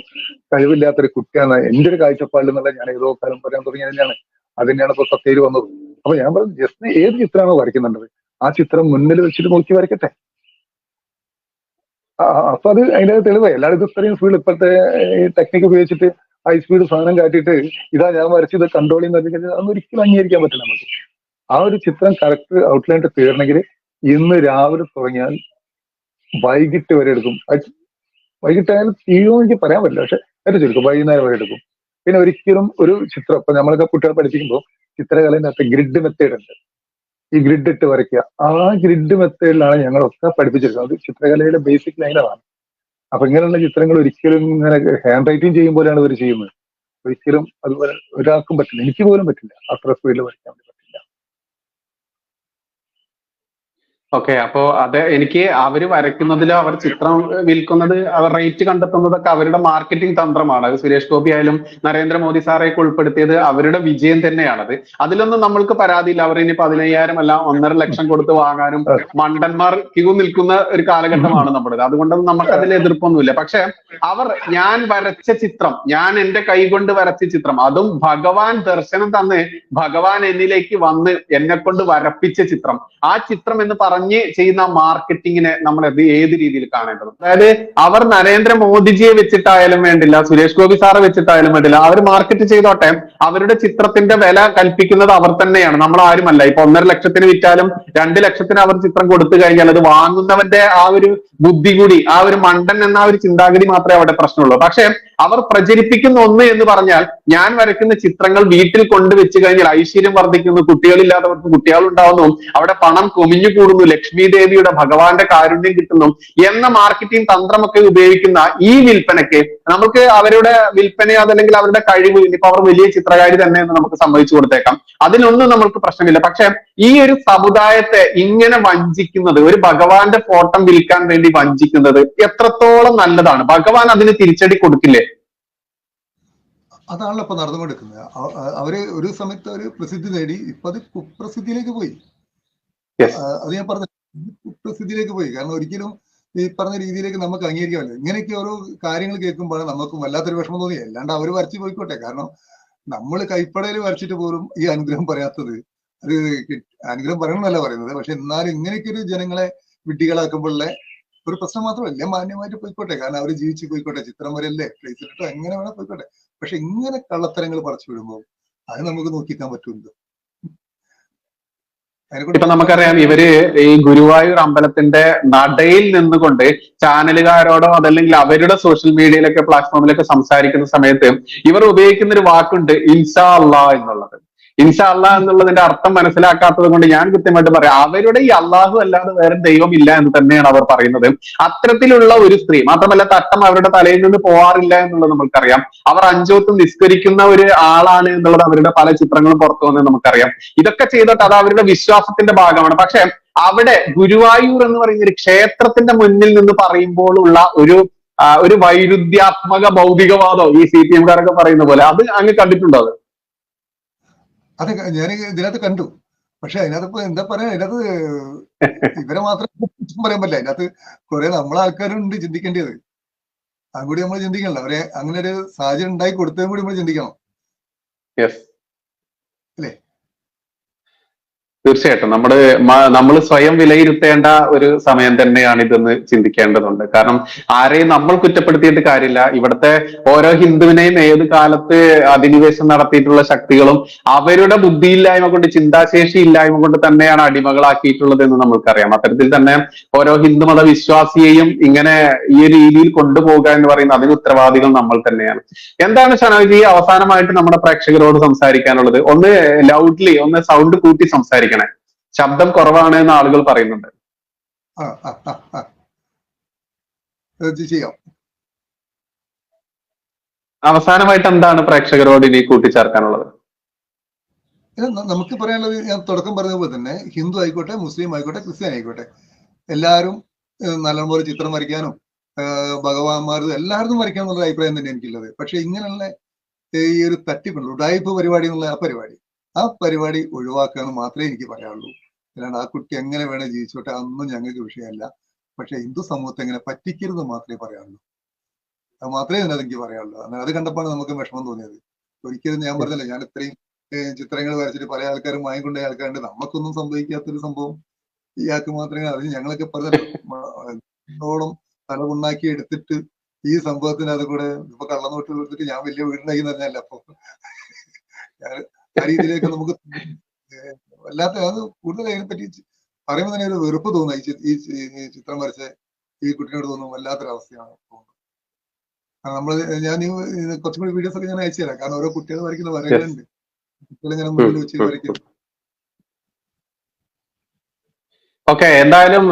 കഴിവില്ലാത്തൊരു കുട്ടിയാണ് എന്റെ ഒരു കാഴ്ചപ്പാടിൽ എന്നുള്ള ഞാൻ ഏതോ കാലം പറയാൻ തുടങ്ങിയത് തന്നെയാണ്. അത് തന്നെയാണ് ഇപ്പൊ സത്യയിൽ വന്നത്. അപ്പൊ ഞാൻ പറഞ്ഞു, ജസ്റ്റ് ഏത് ചിത്രമാണോ വരയ്ക്കുന്നുണ്ടത് ആ ചിത്രം മുന്നിൽ വെച്ചിട്ട് നോക്കി വരയ്ക്കട്ടെ. അപ്പൊ അത് അതിന്റെ തെളിവ്. എല്ലാവരും ഇത് ഇത്രയും സ്പീഡ് ഇപ്പോഴത്തെ ടെക്നിക്ക് ഉപയോഗിച്ചിട്ട് ഹൈ സ്പീഡ് സാധനം കാട്ടിയിട്ട് ഇതാ ഞാൻ വരച്ചത് കൺട്രോൾ ചെയ്യുന്ന അതൊന്നും ഒരിക്കലും അംഗീകരിക്കാൻ പറ്റില്ല നമുക്ക്. ആ ഒരു ചിത്രം കറക്റ്റ് ഔട്ട്ലൈൻ തീരണമെങ്കിൽ ഇന്ന് രാവിലെ തുടങ്ങിയാൽ വൈകിട്ട് വരെ എടുക്കും. വൈകിട്ടായാലും തീരുമോ എനിക്ക് പറയാൻ പറ്റില്ല, പക്ഷെ ഏറ്റവും ചുരുക്കം വൈകുന്നേരം വരെ എടുക്കും. പിന്നെ ഒരിക്കലും ഒരു ചിത്രം ഇപ്പൊ നമ്മളൊക്കെ കുട്ടികളെ പഠിപ്പിക്കുമ്പോൾ ചിത്രകലേന്റെ അകത്ത് ഗ്രിഡ് മെത്തേഡ് ഉണ്ട്. ഈ ഗ്രിഡ് ഇട്ട് വരയ്ക്കുക, ആ ഗ്രിഡ് മെത്തേഡിലാണ് ഞങ്ങളൊക്കെ പഠിപ്പിച്ചിരിക്കുന്നത്. അത് ചിത്രകലയുടെ ബേസിക് ലൈനാണ്. അപ്പൊ ഇങ്ങനെയുള്ള ചിത്രങ്ങൾ ഒരിക്കലും ഇങ്ങനെ ഹാൻഡ് റൈറ്റിംഗ് ചെയ്യുമ്പോഴാണ് ഇവർ ചെയ്യുന്നത്. ഒരിക്കലും അതുപോലെ ഒരാൾക്കും പറ്റില്ല, എനിക്ക് പോലും പറ്റില്ല അത്ര സ്പീഡിൽ വരയ്ക്കാൻ പറ്റില്ല. ഓക്കെ, അപ്പോ അത് എനിക്ക് അവര് വരയ്ക്കുന്നതിലോ അവർ ചിത്രം വിൽക്കുന്നത് അവർ റേറ്റ് കണ്ടെത്തുന്നതൊക്കെ അവരുടെ മാർക്കറ്റിംഗ് തന്ത്രമാണ്. അത് സുരേഷ് ഗോപി ആയാലും നരേന്ദ്രമോദി സാറേക്ക് ഉൾപ്പെടുത്തിയത് അവരുടെ വിജയം തന്നെയാണത്. അതിലൊന്നും നമ്മൾക്ക് പരാതിയില്ല. അവർ ഇനി 15,000 അല്ല 1.5 ലക്ഷം കൊടുത്ത് വാങ്ങാനും മണ്ടന്മാർ ക്യൂ നിൽക്കുന്ന ഒരു കാലഘട്ടമാണ് നമ്മുടേത്. അതുകൊണ്ടൊന്നും നമുക്ക് അതിൽ എതിർപ്പൊന്നുമില്ല. പക്ഷെ ഞാൻ വരച്ച ചിത്രം, ഞാൻ എന്റെ കൈകൊണ്ട് വരച്ച ചിത്രം, അതും ഭഗവാൻ ദർശനം തന്ന് ഭഗവാൻ എന്നിലേക്ക് വന്ന് എന്നെ കൊണ്ട് വരപ്പിച്ച ചിത്രം, ആ ചിത്രം എന്ന് പറഞ്ഞ പറഞ്ഞ് ചെയ്യുന്ന മാർക്കറ്റിങ്ങിനെ നമ്മൾ ഏത് രീതിയിൽ കാണേണ്ടത്? അതായത് അവർ നരേന്ദ്രമോദിജിയെ വെച്ചിട്ടായാലും വേണ്ടില്ല, സുരേഷ് ഗോപി സാറെ വെച്ചിട്ടായാലും വേണ്ടില്ല, അവർ മാർക്കറ്റ് ചെയ്തോട്ടെ. അവരുടെ ചിത്രത്തിന്റെ വില കൽപ്പിക്കുന്നത് അവർ തന്നെയാണ്, നമ്മൾ ആരുമല്ല. ഇപ്പൊ 1.5 ലക്ഷത്തിന് വിറ്റാലും 2 ലക്ഷത്തിന് അവർ ചിത്രം കൊടുത്തു കഴിഞ്ഞാൽ അത് വാങ്ങുന്നവന്റെ ആ ഒരു ബുദ്ധി കൂടി, ആ ഒരു മണ്ടൻ എന്ന ആ ഒരു ചിന്താഗതി മാത്രമേ അവിടെ പ്രശ്നമുള്ളൂ. പക്ഷെ അവർ പ്രചരിപ്പിക്കുന്ന ഒന്ന് എന്ന് പറഞ്ഞാൽ, ഞാൻ വരയ്ക്കുന്ന ചിത്രങ്ങൾ വീട്ടിൽ കൊണ്ടുവച്ച് കഴിഞ്ഞാൽ ഐശ്വര്യം വർദ്ധിക്കുന്നു, കുട്ടികളില്ലാത്തവർക്ക് കുട്ടികൾ ഉണ്ടാവുന്നു, അവിടെ പണം കുമിഞ്ഞു കൂടുന്നു, ലക്ഷ്മി ദേവിയുടെ ഭഗവാന്റെ കാരുണ്യം കിട്ടുന്നു എന്ന മാർക്കറ്റിംഗ് തന്ത്രമൊക്കെ ഉപയോഗിക്കുന്ന ഈ വിൽപ്പനയ്ക്ക് നമുക്ക് അവരുടെ വിൽപ്പന അതല്ലെങ്കിൽ അവരുടെ കഴിവ്, ഇനിയിപ്പോ അവർ വലിയ ചിത്രകാരി തന്നെ എന്ന് നമുക്ക് സമ്മതിച്ചു കൊടുത്തേക്കാം, അതിനൊന്നും നമുക്ക് പ്രശ്നമില്ല. പക്ഷെ ഈ ഒരു സമുദായത്തെ ഇങ്ങനെ വഞ്ചിക്കുന്നത്, ഒരു ഭഗവാന്റെ ഫോട്ടോ വിൽക്കാൻ വേണ്ടി വഞ്ചിക്കുന്നത് എത്രത്തോളം നല്ലതാണ്? ഭഗവാൻ അതിന് തിരിച്ചടി കൊടുക്കില്ലേ? അതാണല്ലോ ഇപ്പൊ നടന്നുകൊണ്ടിരിക്കുന്നത്. അവര് ഒരു സമയത്ത് ഒരു പ്രസിദ്ധി നേടി, ഇപ്പൊ അത് കുപ്രസിദ്ധിയിലേക്ക് പോയി. അത് ഞാൻ പറഞ്ഞു, കുപ്രസിദ്ധിയിലേക്ക് പോയി. കാരണം ഒരിക്കലും ഈ പറഞ്ഞ രീതിയിലേക്ക് നമുക്ക് അംഗീകരിക്കാമല്ലോ. ഇങ്ങനെയൊക്കെ ഓരോ കാര്യങ്ങൾ കേൾക്കുമ്പോഴാണ് നമുക്ക് വല്ലാത്തൊരു വിഷമം തോന്നി. അല്ലാണ്ട് അവര് വരച്ചു പോയിക്കോട്ടെ. കാരണം നമ്മൾ കൈപ്പടയിൽ വരച്ചിട്ട് പോലും ഈ അനുഗ്രഹം പറയാത്തത്, അത് അനുഗ്രഹം പറയണമെന്നല്ല പറയുന്നത്, പക്ഷെ എന്നാലും ഇങ്ങനെയൊക്കെ ഒരു ജനങ്ങളെ വിഡ്ഢികളാക്കുമ്പോഴുള്ള ഒരു പ്രശ്നം മാത്രമല്ല. മാന്യമായിട്ട് പോയിക്കോട്ടെ, കാരണം അവർ ജീവിച്ച് പോയിക്കോട്ടെ, ചിത്രം വരല്ലേ, പ്ലേസ് ഇട്ടോ എങ്ങനെ വേണേ പോയിക്കോട്ടെ. പക്ഷെ ഇങ്ങനെ കള്ളത്തരങ്ങൾ പറിച്ചു വിടുമ്പോൾ അത് നമുക്ക് നോക്കിക്കാൻ പറ്റുമല്ലോ. ഇപ്പൊ നമുക്കറിയാം, ഇവര് ഈ ഗുരുവായൂർ അമ്പലത്തിന്റെ നടയിൽ നിന്നുകൊണ്ട് ചാനലുകാരോടോ അതല്ലെങ്കിൽ അവരുടെ സോഷ്യൽ മീഡിയയിലൊക്കെ പ്ലാറ്റ്ഫോമിലൊക്കെ സംസാരിക്കുന്ന സമയത്ത് ഇവർ ഉപയോഗിക്കുന്ന ഒരു വാക്കുണ്ട്, ഇൻഷാ അള്ളാ എന്നുള്ളത്. ഇൻഷാ അള്ളാ എന്നുള്ളതിന്റെ അർത്ഥം മനസ്സിലാക്കാത്തത് കൊണ്ട് ഞാൻ കൃത്യമായിട്ട് പറയാം, അവരുടെ ഈ അള്ളാഹു അല്ലാതെ വേറെ ദൈവമില്ല എന്ന് തന്നെയാണ് അവർ പറയുന്നത്. അത്തരത്തിലുള്ള ഒരു സ്ത്രീ, മാത്രമല്ല തട്ടം അവരുടെ തലയിൽ നിന്ന് പോവാറില്ല എന്നുള്ളത് നമുക്കറിയാം. അവർ 5 വക്ത് നിസ്കരിക്കുന്ന ഒരു ആളാണ് എന്നുള്ളത് അവരുടെ പല ചിത്രങ്ങളും പുറത്തു വന്നത് നമുക്കറിയാം. ഇതൊക്കെ ചെയ്തിട്ട് അത് അവരുടെ വിശ്വാസത്തിന്റെ ഭാഗമാണ്. പക്ഷെ അവിടെ ഗുരുവായൂർ എന്ന് പറയുന്ന ഒരു ക്ഷേത്രത്തിന്റെ മുന്നിൽ നിന്ന് പറയുമ്പോഴുള്ള ഒരു വൈരുദ്ധ്യാത്മക ഭൗതികവാദം ഈ CPM കാരൊക്കെ പറയുന്ന പോലെ, അത് അങ്ങ് കണ്ടിട്ടുണ്ടോ? അത് ഞാൻ ഇതിനകത്ത് കണ്ടു. പക്ഷെ അതിനകത്ത് ഇപ്പൊ എന്താ പറയാ, അതിനകത്ത് ഇവരെ മാത്രം പറയാൻ പറ്റില്ല. അതിനകത്ത് കുറെ നമ്മളെ ആൾക്കാരുണ്ട് ചിന്തിക്കേണ്ടത്. അതും കൂടി നമ്മൾ ചിന്തിക്കണല്ലോ. അവരെ അങ്ങനെ ഒരു സാഹചര്യം ഉണ്ടായി കൊടുത്തതും കൂടി നമ്മൾ ചിന്തിക്കണം, അല്ലേ? തീർച്ചയായിട്ടും നമ്മൾ സ്വയം വിലയിരുത്തേണ്ട ഒരു സമയം തന്നെയാണ് ഇതെന്ന് ചിന്തിക്കേണ്ടതുണ്ട്. കാരണം ആരെയും നമ്മൾ കുറ്റപ്പെടുത്തിയിട്ട് കാര്യമില്ല. ഇവിടുത്തെ ഓരോ ഹിന്ദുവിനെയും ഏത് കാലത്ത് അധിനിവേശം നടത്തിയിട്ടുള്ള ശക്തികളും അവരുടെ ബുദ്ധിയില്ലായ്മ കൊണ്ട്, ചിന്താശേഷി ഇല്ലായ്മ കൊണ്ട് തന്നെയാണ് അടിമകളാക്കിയിട്ടുള്ളത് എന്ന് നമുക്കറിയാം. അത്തരത്തിൽ തന്നെ ഓരോ ഹിന്ദുമത വിശ്വാസിയെയും ഇങ്ങനെ ഈ രീതിയിൽ കൊണ്ടുപോകുക എന്ന് പറയുന്നത്, അതിന് ഉത്തരവാദികൾ നമ്മൾ തന്നെയാണ്. എന്താണ് ഷനോജി അവസാനമായിട്ട് നമ്മുടെ പ്രേക്ഷകരോട് സംസാരിക്കാനുള്ളത്? ഒന്ന് ലൗഡ്ലി, ഒന്ന് സൗണ്ട് കൂട്ടി സംസാരിക്കണം. ശബ്ദം കുറവാണ് എന്ന് ആളുകൾ പറയുന്നുണ്ട്. അവസാനമായിട്ട് എന്താണ് പ്രേക്ഷകരോട് ഇനി കൂട്ടിച്ചേർക്കാനുള്ളത്? നമുക്ക് പറയാനുള്ളത്, ഞാൻ തുടക്കം പറഞ്ഞ പോലെ തന്നെ, ഹിന്ദു ആയിക്കോട്ടെ, മുസ്ലിം ആയിക്കോട്ടെ, ക്രിസ്ത്യൻ ആയിക്കോട്ടെ, എല്ലാവരും നല്ലപോലെ ചിത്രം വരയ്ക്കാനും ഭഗവാന്മാർ എല്ലാവരും വരയ്ക്കാൻ എന്നുള്ള അഭിപ്രായം തന്നെ എനിക്കുള്ളത്. പക്ഷെ ഇങ്ങനെയുള്ള ഈ ഒരു തട്ടിപ്പുണ്ട്, ഉഡായിപ്പ് പരിപാടി എന്നുള്ള ആ പരിപാടി ഒഴിവാക്കുക എന്ന് മാത്രമേ എനിക്ക് പറയാനുള്ളൂ. അല്ലാണ്ട് ആ കുട്ടി എങ്ങനെ വേണേ ജീവിച്ചോട്ടെ, അതൊന്നും ഞങ്ങൾക്ക് വിഷയമല്ല. പക്ഷെ ഹിന്ദു സമൂഹത്തെ എങ്ങനെ പറ്റിക്കരുത് മാത്രമേ പറയാനുള്ളൂ. അത് മാത്രമേ അതിനകത്ത് എനിക്ക് പറയാനുള്ളൂ. അത് കണ്ടപ്പോഴാണ് നമുക്ക് വിഷമം തോന്നിയത്. ഒരിക്കലും ഞാൻ പറഞ്ഞില്ല, ഞാൻ ഇത്രയും ചിത്രങ്ങൾ വരച്ചിട്ട് പല ആൾക്കാരും വാങ്ങിക്കൊണ്ടേ ആൾക്കാരുണ്ട്, നമുക്കൊന്നും സംഭവിക്കാത്തൊരു സംഭവം ഇയാൾക്ക് മാത്രമേ അറിഞ്ഞു. ഞങ്ങളൊക്കെ പറഞ്ഞോളം തലമുണ്ടാക്കി എടുത്തിട്ട് ഈ സംഭവത്തിന് അത് കൂടെ ഇപ്പൊ കള്ളനോട്ട് കൊടുത്തിട്ട് ഞാൻ വലിയ വീടുണ്ടാക്കി പറഞ്ഞല്ല. അപ്പൊ ആ രീതിയിലേക്ക് നമുക്ക് വല്ലാത്ത, അത് കൂടുതൽ അതിനെ പറ്റി പറയുമ്പോൾ തന്നെ ഒരു വെറുപ്പ് തോന്നുന്നു. ഈ ചിത്രം വരച്ച ഈ കുട്ടിയോട് തോന്നുന്നു വല്ലാത്തൊരവസ്ഥയാണ് തോന്നുന്നത്. ഞാൻ കുറച്ചും കൂടി വീഡിയോസ് ഒക്കെ ഞാൻ അയച്ചു തരാം. കാരണം ഓരോ കുട്ടികൾ വരയ്ക്കുന്ന വരകളുണ്ട്, കുട്ടികളിങ്ങനെ മുന്നിൽ വെച്ച് വരയ്ക്കുന്നു. ഓക്കെ, എന്തായാലും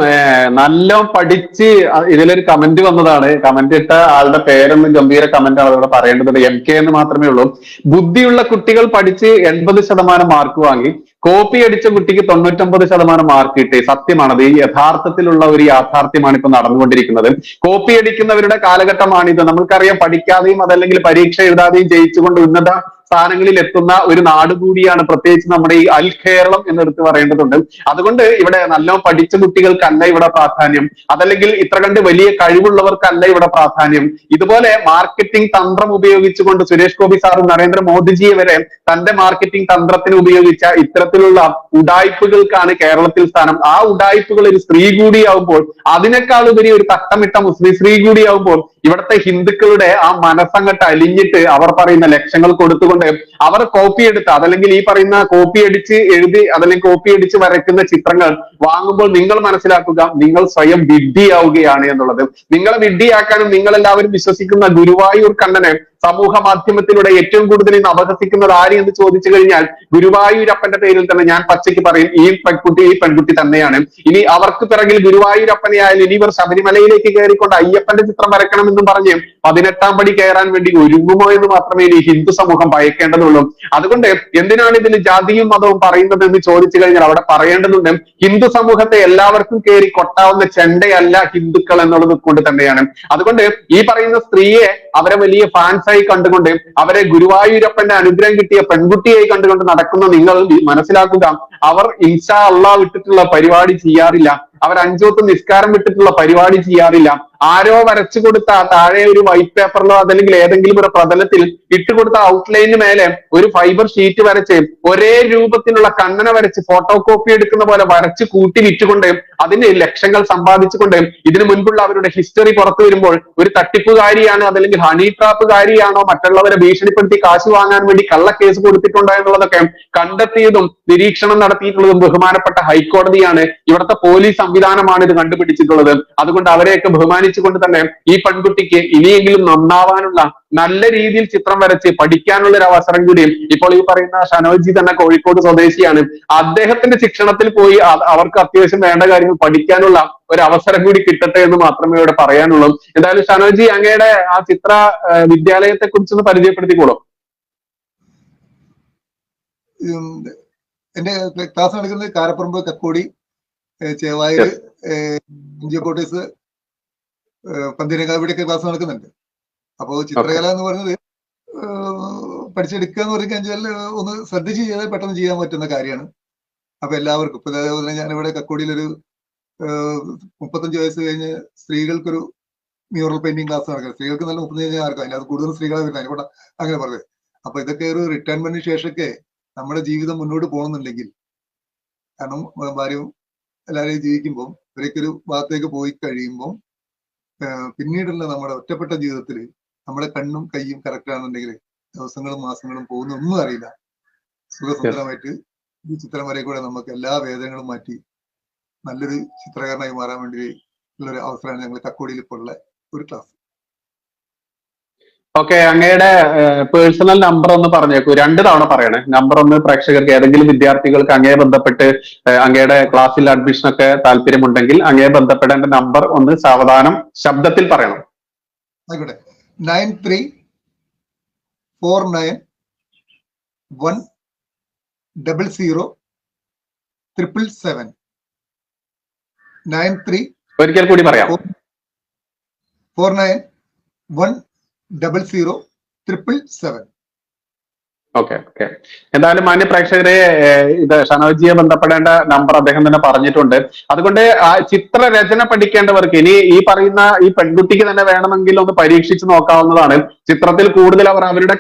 നല്ല പഠിച്ച് ഇതിലൊരു കമന്റ് വന്നതാണ്. കമന്റ് ഇട്ട ആളുടെ പേരൊന്നും ഗംഭീര കമന്റ് ആണ് ഇവിടെ പറയേണ്ടത്. MK എന്ന് മാത്രമേ ഉള്ളൂ. ബുദ്ധിയുള്ള കുട്ടികൾ പഠിച്ച് 80% മാർക്ക് വാങ്ങി, കോപ്പി അടിച്ച കുട്ടിക്ക് 99% മാർക്ക് കിട്ടി. സത്യമാണത്. ഈ യഥാർത്ഥത്തിലുള്ള ഒരു യാഥാർത്ഥ്യമാണ് ഇപ്പൊ നടന്നുകൊണ്ടിരിക്കുന്നത്. കോപ്പി അടിക്കുന്നവരുടെ കാലഘട്ടമാണിത്. നമുക്കറിയാം, പഠിക്കാതെയും അതല്ലെങ്കിൽ പരീക്ഷ എഴുതാതെയും ജയിച്ചുകൊണ്ട് ഉന്നത സ്ഥാനങ്ങളിൽ എത്തുന്ന ഒരു നാട് കൂടിയാണ് പ്രത്യേകിച്ച് നമ്മുടെ ഈ അൽ കേരളം എന്നെടുത്ത് പറയേണ്ടതുണ്ട്. അതുകൊണ്ട് ഇവിടെ നല്ല പഠിച്ച കുട്ടികൾക്കല്ല ഇവിടെ പ്രാധാന്യം, അതല്ലെങ്കിൽ ഇത്ര കണ്ട് വലിയ കഴിവുള്ളവർക്കല്ല ഇവിടെ പ്രാധാന്യം. ഇതുപോലെ മാർക്കറ്റിംഗ് തന്ത്രം ഉപയോഗിച്ചുകൊണ്ട് സുരേഷ് ഗോപി സാറും നരേന്ദ്രമോദിജിയെ വരെ തന്റെ മാർക്കറ്റിംഗ് തന്ത്രത്തിന് ഉപയോഗിച്ച ഇത്തരത്തിലുള്ള ഉഡായിപ്പുകൾക്കാണ് കേരളത്തിൽ സ്ഥാനം. ആ ഉഡായിപ്പുകൾ ഒരു സ്ത്രീ കൂടിയാവുമ്പോൾ, അതിനേക്കാൾ ഉപരി ഒരു തട്ടമിട്ട മുസ്ലിം സ്ത്രീ കൂടിയാവുമ്പോൾ ഇവിടുത്തെ ഹിന്ദുക്കളുടെ ആ മനസ്സങ്ങട്ട് അലിഞ്ഞിട്ട് അവർ പറയുന്ന ലക്ഷങ്ങൾ കൊടുത്തുകൊണ്ട് അവർ കോപ്പി എടുത്ത്, അതല്ലെങ്കിൽ ഈ പറയുന്ന കോപ്പി അടിച്ച് എഴുതി അതല്ലെങ്കിൽ കോപ്പി അടിച്ച് വരയ്ക്കുന്ന ചിത്രങ്ങൾ വാങ്ങുമ്പോൾ നിങ്ങൾ മനസ്സിലാക്കുക, നിങ്ങൾ സ്വയം വിഡ്ഢിയാവുകയാണ് എന്നുള്ളത്. നിങ്ങളെ വിഡ്ഢിയാക്കാനും നിങ്ങൾ എല്ലാവരും വിശ്വസിക്കുന്ന ഗുരുവായൂർ കണ്ണനെ സമൂഹ മാധ്യമത്തിലൂടെ ഏറ്റവും കൂടുതൽ ഇന്ന് അപഹസിക്കുന്നത് ആര് എന്ന് ചോദിച്ചു കഴിഞ്ഞാൽ ഗുരുവായൂരപ്പന്റെ പേരിൽ തന്നെ ഞാൻ പച്ചയ്ക്ക് പറയും, ഈ പെൺകുട്ടി തന്നെയാണ്. ഇനി അവർക്ക് പിറകിൽ ഗുരുവായൂരപ്പനെ ആയാലും ഇനി ഇവർ ശബരിമലയിലേക്ക് കയറിക്കൊണ്ട് അയ്യപ്പന്റെ ചിത്രം വരയ്ക്കണമെന്നും പറഞ്ഞ് 18ാം പടി കയറാൻ വേണ്ടി ഒരുങ്ങുമോ എന്ന് മാത്രമേ ഇനി ഹിന്ദു സമൂഹം ഭയക്കേണ്ടതുള്ളൂ. അതുകൊണ്ട് എന്തിനാണ് ഇതിന് ജാതിയും മതവും പറയുന്നത് എന്ന് ചോദിച്ചു കഴിഞ്ഞാൽ അവിടെ പറയേണ്ടതുണ്ട്, ഹിന്ദു സമൂഹത്തെ എല്ലാവർക്കും കയറി കൊട്ടാവുന്ന ചെണ്ടയല്ല ഹിന്ദുക്കൾ എന്നുള്ളത് കൊണ്ട് തന്നെയാണ്. അതുകൊണ്ട് ഈ പറയുന്ന സ്ത്രീയെ അവരെ വലിയ ഫാൻസ് ആയി കണ്ടുകൊണ്ട്, അവരെ ഗുരുവായൂരപ്പന്റെ അനുഗ്രഹം കിട്ടിയ പെൺകുട്ടിയായി കണ്ടുകൊണ്ട് നടക്കുന്ന നിങ്ങൾ മനസ്സിലാക്കുക, അവർ ഇൻഷാ അള്ളാഹ് വിട്ടിട്ടുള്ള പരിപാടി ചെയ്യാറില്ല, അവർ 5 വക്ത് നിസ്കാരം വിട്ടിട്ടുള്ള പരിപാടി ചെയ്യാറില്ല. ആരോ വരച്ചു കൊടുത്ത താഴെ ഒരു വൈറ്റ് പേപ്പറിലോ അതല്ലെങ്കിൽ ഏതെങ്കിലും ഒരു പ്രതലത്തിൽ ഇട്ടുകൊടുത്ത ഔട്ട്ലൈനിന് മേലെ ഒരു ഫൈബർ ഷീറ്റ് വരച്ച് ഒരേ രൂപത്തിലുള്ള കണ്ണനെ വരച്ച് ഫോട്ടോ കോപ്പി എടുക്കുന്ന പോലെ വരച്ച് കൂട്ടി വിറ്റുകൊണ്ട് അതിന് ലക്ഷങ്ങൾ സമ്പാദിച്ചുകൊണ്ട് ഇതിനു മുൻപുള്ള അവരുടെ ഹിസ്റ്ററി പുറത്തു വരുമ്പോൾ ഒരു തട്ടിപ്പുകാരിയാണ് അതല്ലെങ്കിൽ ഹണി ട്രാപ്പുകാരിയാണോ, മറ്റുള്ളവരെ ഭീഷണിപ്പെടുത്തി കാശ് വാങ്ങാൻ വേണ്ടി കള്ളക്കേസ് കൊടുത്തിട്ടുണ്ടോ എന്നുള്ളതൊക്കെ കണ്ടെത്തിയതും നിരീക്ഷണം നടത്തിയിട്ടുള്ളതും ബഹുമാനപ്പെട്ട ഹൈക്കോടതിയാണ്. ഇവിടുത്തെ പോലീസ് സംവിധാനമാണ് ഇത് കണ്ടുപിടിച്ചിട്ടുള്ളത്. അതുകൊണ്ട് അവരെയൊക്കെ ബഹുമാനിച്ചുകൊണ്ട് തന്നെ ഈ പെൺകുട്ടിക്ക് ഇനിയെങ്കിലും നന്നാവാനുള്ള, നല്ല രീതിയിൽ ചിത്രം വരച്ച് പഠിക്കാനുള്ള ഒരു അവസരം കൂടിയും ഇപ്പോൾ ഈ പറയുന്ന ഷനോജി തന്നെ കോഴിക്കോട് സ്വദേശിയാണ്, അദ്ദേഹത്തിന്റെ ശിക്ഷണത്തിൽ പോയി അവർക്ക് അത്യാവശ്യം വേണ്ട കാര്യങ്ങൾ പഠിക്കാനുള്ള ഒരു അവസരം കൂടി കിട്ടട്ടെ എന്ന് മാത്രമേ ഇവിടെ പറയാനുള്ളൂ. എന്തായാലും ഷനോജി അങ്ങയുടെ ആ ചിത്ര വിദ്യാലയത്തെ കുറിച്ചൊന്ന് പരിചയപ്പെടുത്തിക്കോളൂ. എന്റെ ക്ലാസ് നടക്കുന്നത് കാരപ്പറമ്പ്, കക്കോടി, ചേവായൂർ, കോട്ടേഴ്സ്, പന്തീരങ്കാവ്, ഇവിടെയൊക്കെ ക്ലാസ് നടക്കുന്നുണ്ട്. അപ്പോൾ ചിത്രകല എന്ന് പറയുന്നത് പഠിച്ചെടുക്കുക എന്ന് പറഞ്ഞാൽ ഒന്ന് ശ്രദ്ധിച്ച് ചെയ്താൽ പെട്ടെന്ന് ചെയ്യാൻ പറ്റുന്ന കാര്യമാണ്. അപ്പൊ എല്ലാവർക്കും ഇപ്പൊ അതേപോലെ ഞാനിവിടെ കക്കോടിയിലൊരു 35 വയസ്സ് കഴിഞ്ഞ് സ്ത്രീകൾക്കൊരു മ്യൂറൽ പെയിന്റിംഗ് ക്ലാസ് നടക്കുന്നത്. സ്ത്രീകൾക്ക് നല്ല 35 ആർക്കും, അതിനകത്ത് കൂടുതൽ സ്ത്രീകളെ വരുന്നത്, അതിനെക്കൂടെ അങ്ങനെ പറഞ്ഞത്. അപ്പൊ ഇതൊക്കെ ഒരു റിട്ടയർമെന്റിന് ശേഷമൊക്കെ നമ്മുടെ ജീവിതം മുന്നോട്ട് പോകണമെന്നുണ്ടെങ്കിൽ, കാരണം ഭാര്യയും എല്ലാവരെയും ജീവിക്കുമ്പോൾ ഇവരൊക്കെ ഒരു ഭാഗത്തേക്ക് പോയി കഴിയുമ്പോൾ പിന്നീടുള്ള നമ്മുടെ ഒറ്റപ്പെട്ട ജീവിതത്തിൽ നമ്മുടെ കണ്ണും കയ്യും കറക്റ്റ് ആണെന്നുണ്ടെങ്കിൽ ദിവസങ്ങളും മാസങ്ങളും പോകുന്ന ഒന്നും അറിയില്ല. സുഖസുന്ദരമായിട്ട് ഈ ചിത്രം വരെ കൂടെ നമുക്ക് എല്ലാ വേദനകളും മാറ്റി നല്ലൊരു ചിത്രകാരനായി മാറാൻ വേണ്ടി ഉള്ളൊരു അവസരമാണ് ഞങ്ങൾ കക്കോടിയിൽ ഇപ്പോൾ ഉള്ള ഒരു ക്ലാസ്. ഓക്കെ, അങ്ങയുടെ പേഴ്സണൽ നമ്പർ ഒന്ന് പറഞ്ഞേക്കൂ. 2 തവണ പറയണേ. നമ്പർ ഒന്ന് പ്രേക്ഷകർക്ക്, ഏതെങ്കിലും വിദ്യാർത്ഥികൾക്ക് അങ്ങയെ ബന്ധപ്പെട്ട് അങ്ങയുടെ ക്ലാസ്സിൽ അഡ്മിഷൻ ഒക്കെ താല്പര്യമുണ്ടെങ്കിൽ അങ്ങയെ ബന്ധപ്പെടേണ്ട നമ്പർ ഒന്ന് സാവധാനം ശബ്ദത്തിൽ പറയണം. ആയിക്കോട്ടെ. 9349100777. 93 ഒരിക്കൽ കൂടി പറയാം. 49100777. ഓക്കെ. എന്തായാലും മാന്യ പ്രേക്ഷകരെ, ഇത് ഷനോജിയെ ബന്ധപ്പെടേണ്ട നമ്പർ അദ്ദേഹം തന്നെ പറഞ്ഞിട്ടുണ്ട്. അതുകൊണ്ട് ആ ചിത്രരചന പഠിക്കേണ്ടവർക്ക് ഇനി ഈ പറയുന്ന ഈ പെൺകുട്ടിക്ക് തന്നെ വേണമെങ്കിൽ ഒന്ന് പരീക്ഷിച്ച് നോക്കാവുന്നതാണ്. ചിത്രത്തിൽ കൂടുതൽ അവർ അവരുടെ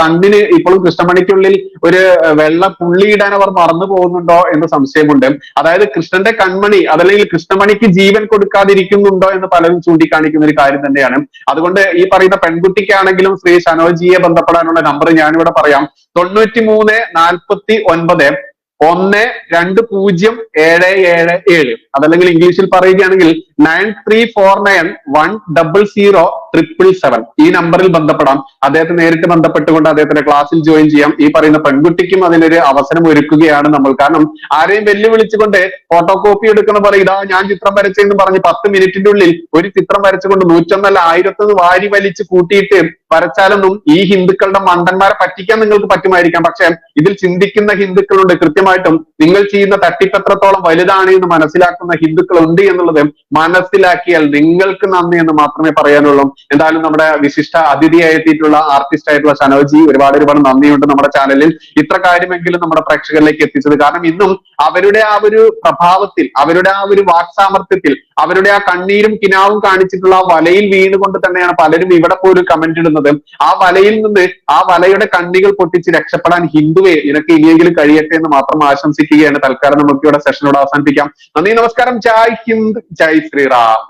കണ്ണിന് ഇപ്പോഴും കൃഷ്ണമണിക്കുള്ളിൽ ഒരു വെള്ള പുള്ളിയിടാൻ അവർ മറന്നു പോകുന്നുണ്ടോ എന്ന് സംശയമുണ്ട്. അതായത് കൃഷ്ണന്റെ കൺമണി അതല്ലെങ്കിൽ കൃഷ്ണമണിക്ക് ജീവൻ കൊടുക്കാതിരിക്കുന്നുണ്ടോ എന്ന് പലരും ചൂണ്ടിക്കാണിക്കുന്ന ഒരു കാര്യം തന്നെയാണ്. അതുകൊണ്ട് ഈ പറയുന്ന പെൺകുട്ടിക്കാണെങ്കിലും ശ്രീ ഷനോജിയെ ബന്ധപ്പെടാനുള്ള നമ്പർ ഞാനിവിടെ പറയാം. 9349120777. അതല്ലെങ്കിൽ ഇംഗ്ലീഷിൽ പറയുകയാണെങ്കിൽ 9349100777. ഈ നമ്പറിൽ ബന്ധപ്പെടാം. അദ്ദേഹത്തെ നേരിട്ട് ബന്ധപ്പെട്ടുകൊണ്ട് അദ്ദേഹത്തിന്റെ ക്ലാസ്സിൽ ജോയിൻ ചെയ്യാം. ഈ പറയുന്ന പെൺകുട്ടിക്കും അതിനൊരു അവസരം ഒരുക്കുകയാണ് നമ്മൾ. കാരണം ആരെയും വെല്ലുവിളിച്ചുകൊണ്ട് ഫോട്ടോ കോപ്പി എടുക്കുന്ന പോലെ ഇതാ ഞാൻ ചിത്രം വരച്ചെന്ന് പറഞ്ഞ് 10 മിനിറ്റിന്റെ ഉള്ളിൽ ഒരു ചിത്രം വരച്ചുകൊണ്ട് 101 1000 വാരി വലിച്ച് കൂട്ടിയിട്ട് വരച്ചാലൊന്നും ഈ ഹിന്ദുക്കളുടെ മണ്ടന്മാരെ പറ്റിക്കാൻ നിങ്ങൾക്ക് പറ്റുമായിരിക്കാം. പക്ഷെ ഇതിൽ ചിന്തിക്കുന്ന ഹിന്ദുക്കളുണ്ട്. കൃത്യമായിട്ടും നിങ്ങൾ ചെയ്യുന്ന തട്ടിപ്പ് എത്രത്തോളം വലുതാണ് എന്ന് മനസ്സിലാക്കുന്ന ഹിന്ദുക്കളുണ്ട് എന്നുള്ളത് മനസ്സിലാക്കിയാൽ നിങ്ങൾക്ക് നന്ദി എന്ന് മാത്രമേ പറയാനുള്ളൂ. എന്തായാലും നമ്മുടെ വിശിഷ്ട അതിഥിയായി എത്തിയിട്ടുള്ള ആർട്ടിസ്റ്റ് ആയിട്ടുള്ള സനോജി ഒരുപാട് നന്ദിയുണ്ട് നമ്മുടെ ചാനലിൽ ഇത്ര കാര്യമെങ്കിലും നമ്മുടെ പ്രേക്ഷകരിലേക്ക് എത്തിച്ചത്. കാരണം ഇന്നും അവരുടെ ആ ഒരു പ്രഭാവത്തിൽ, അവരുടെ ആ ഒരു വാക്സാമർത്ഥ്യത്തിൽ, അവരുടെ ആ കണ്ണീരും കിനാവും കാണിച്ചിട്ടുള്ള ആ വലയിൽ വീണുകൊണ്ട് തന്നെയാണ് പലരും ഇവിടെ പോലും കമന്റ് ഇടുന്നത്. ആ വലയിൽ നിന്ന്, ആ വലയുടെ കണ്ണികൾ പൊട്ടിച്ച് രക്ഷപ്പെടാൻ ഹിന്ദുവെ നിനക്ക് ഇനിയെങ്കിലും കഴിയട്ടെ എന്ന് മാത്രം ആശംസിക്കുകയാണ്. തൽക്കാലം നമുക്ക് ഇവിടെ സെഷനോട് അവസാനിപ്പിക്കാം. നന്ദി, നമസ്കാരം. ജയ് ഹിന്ദ്, ജയ് ശ്രീറാം.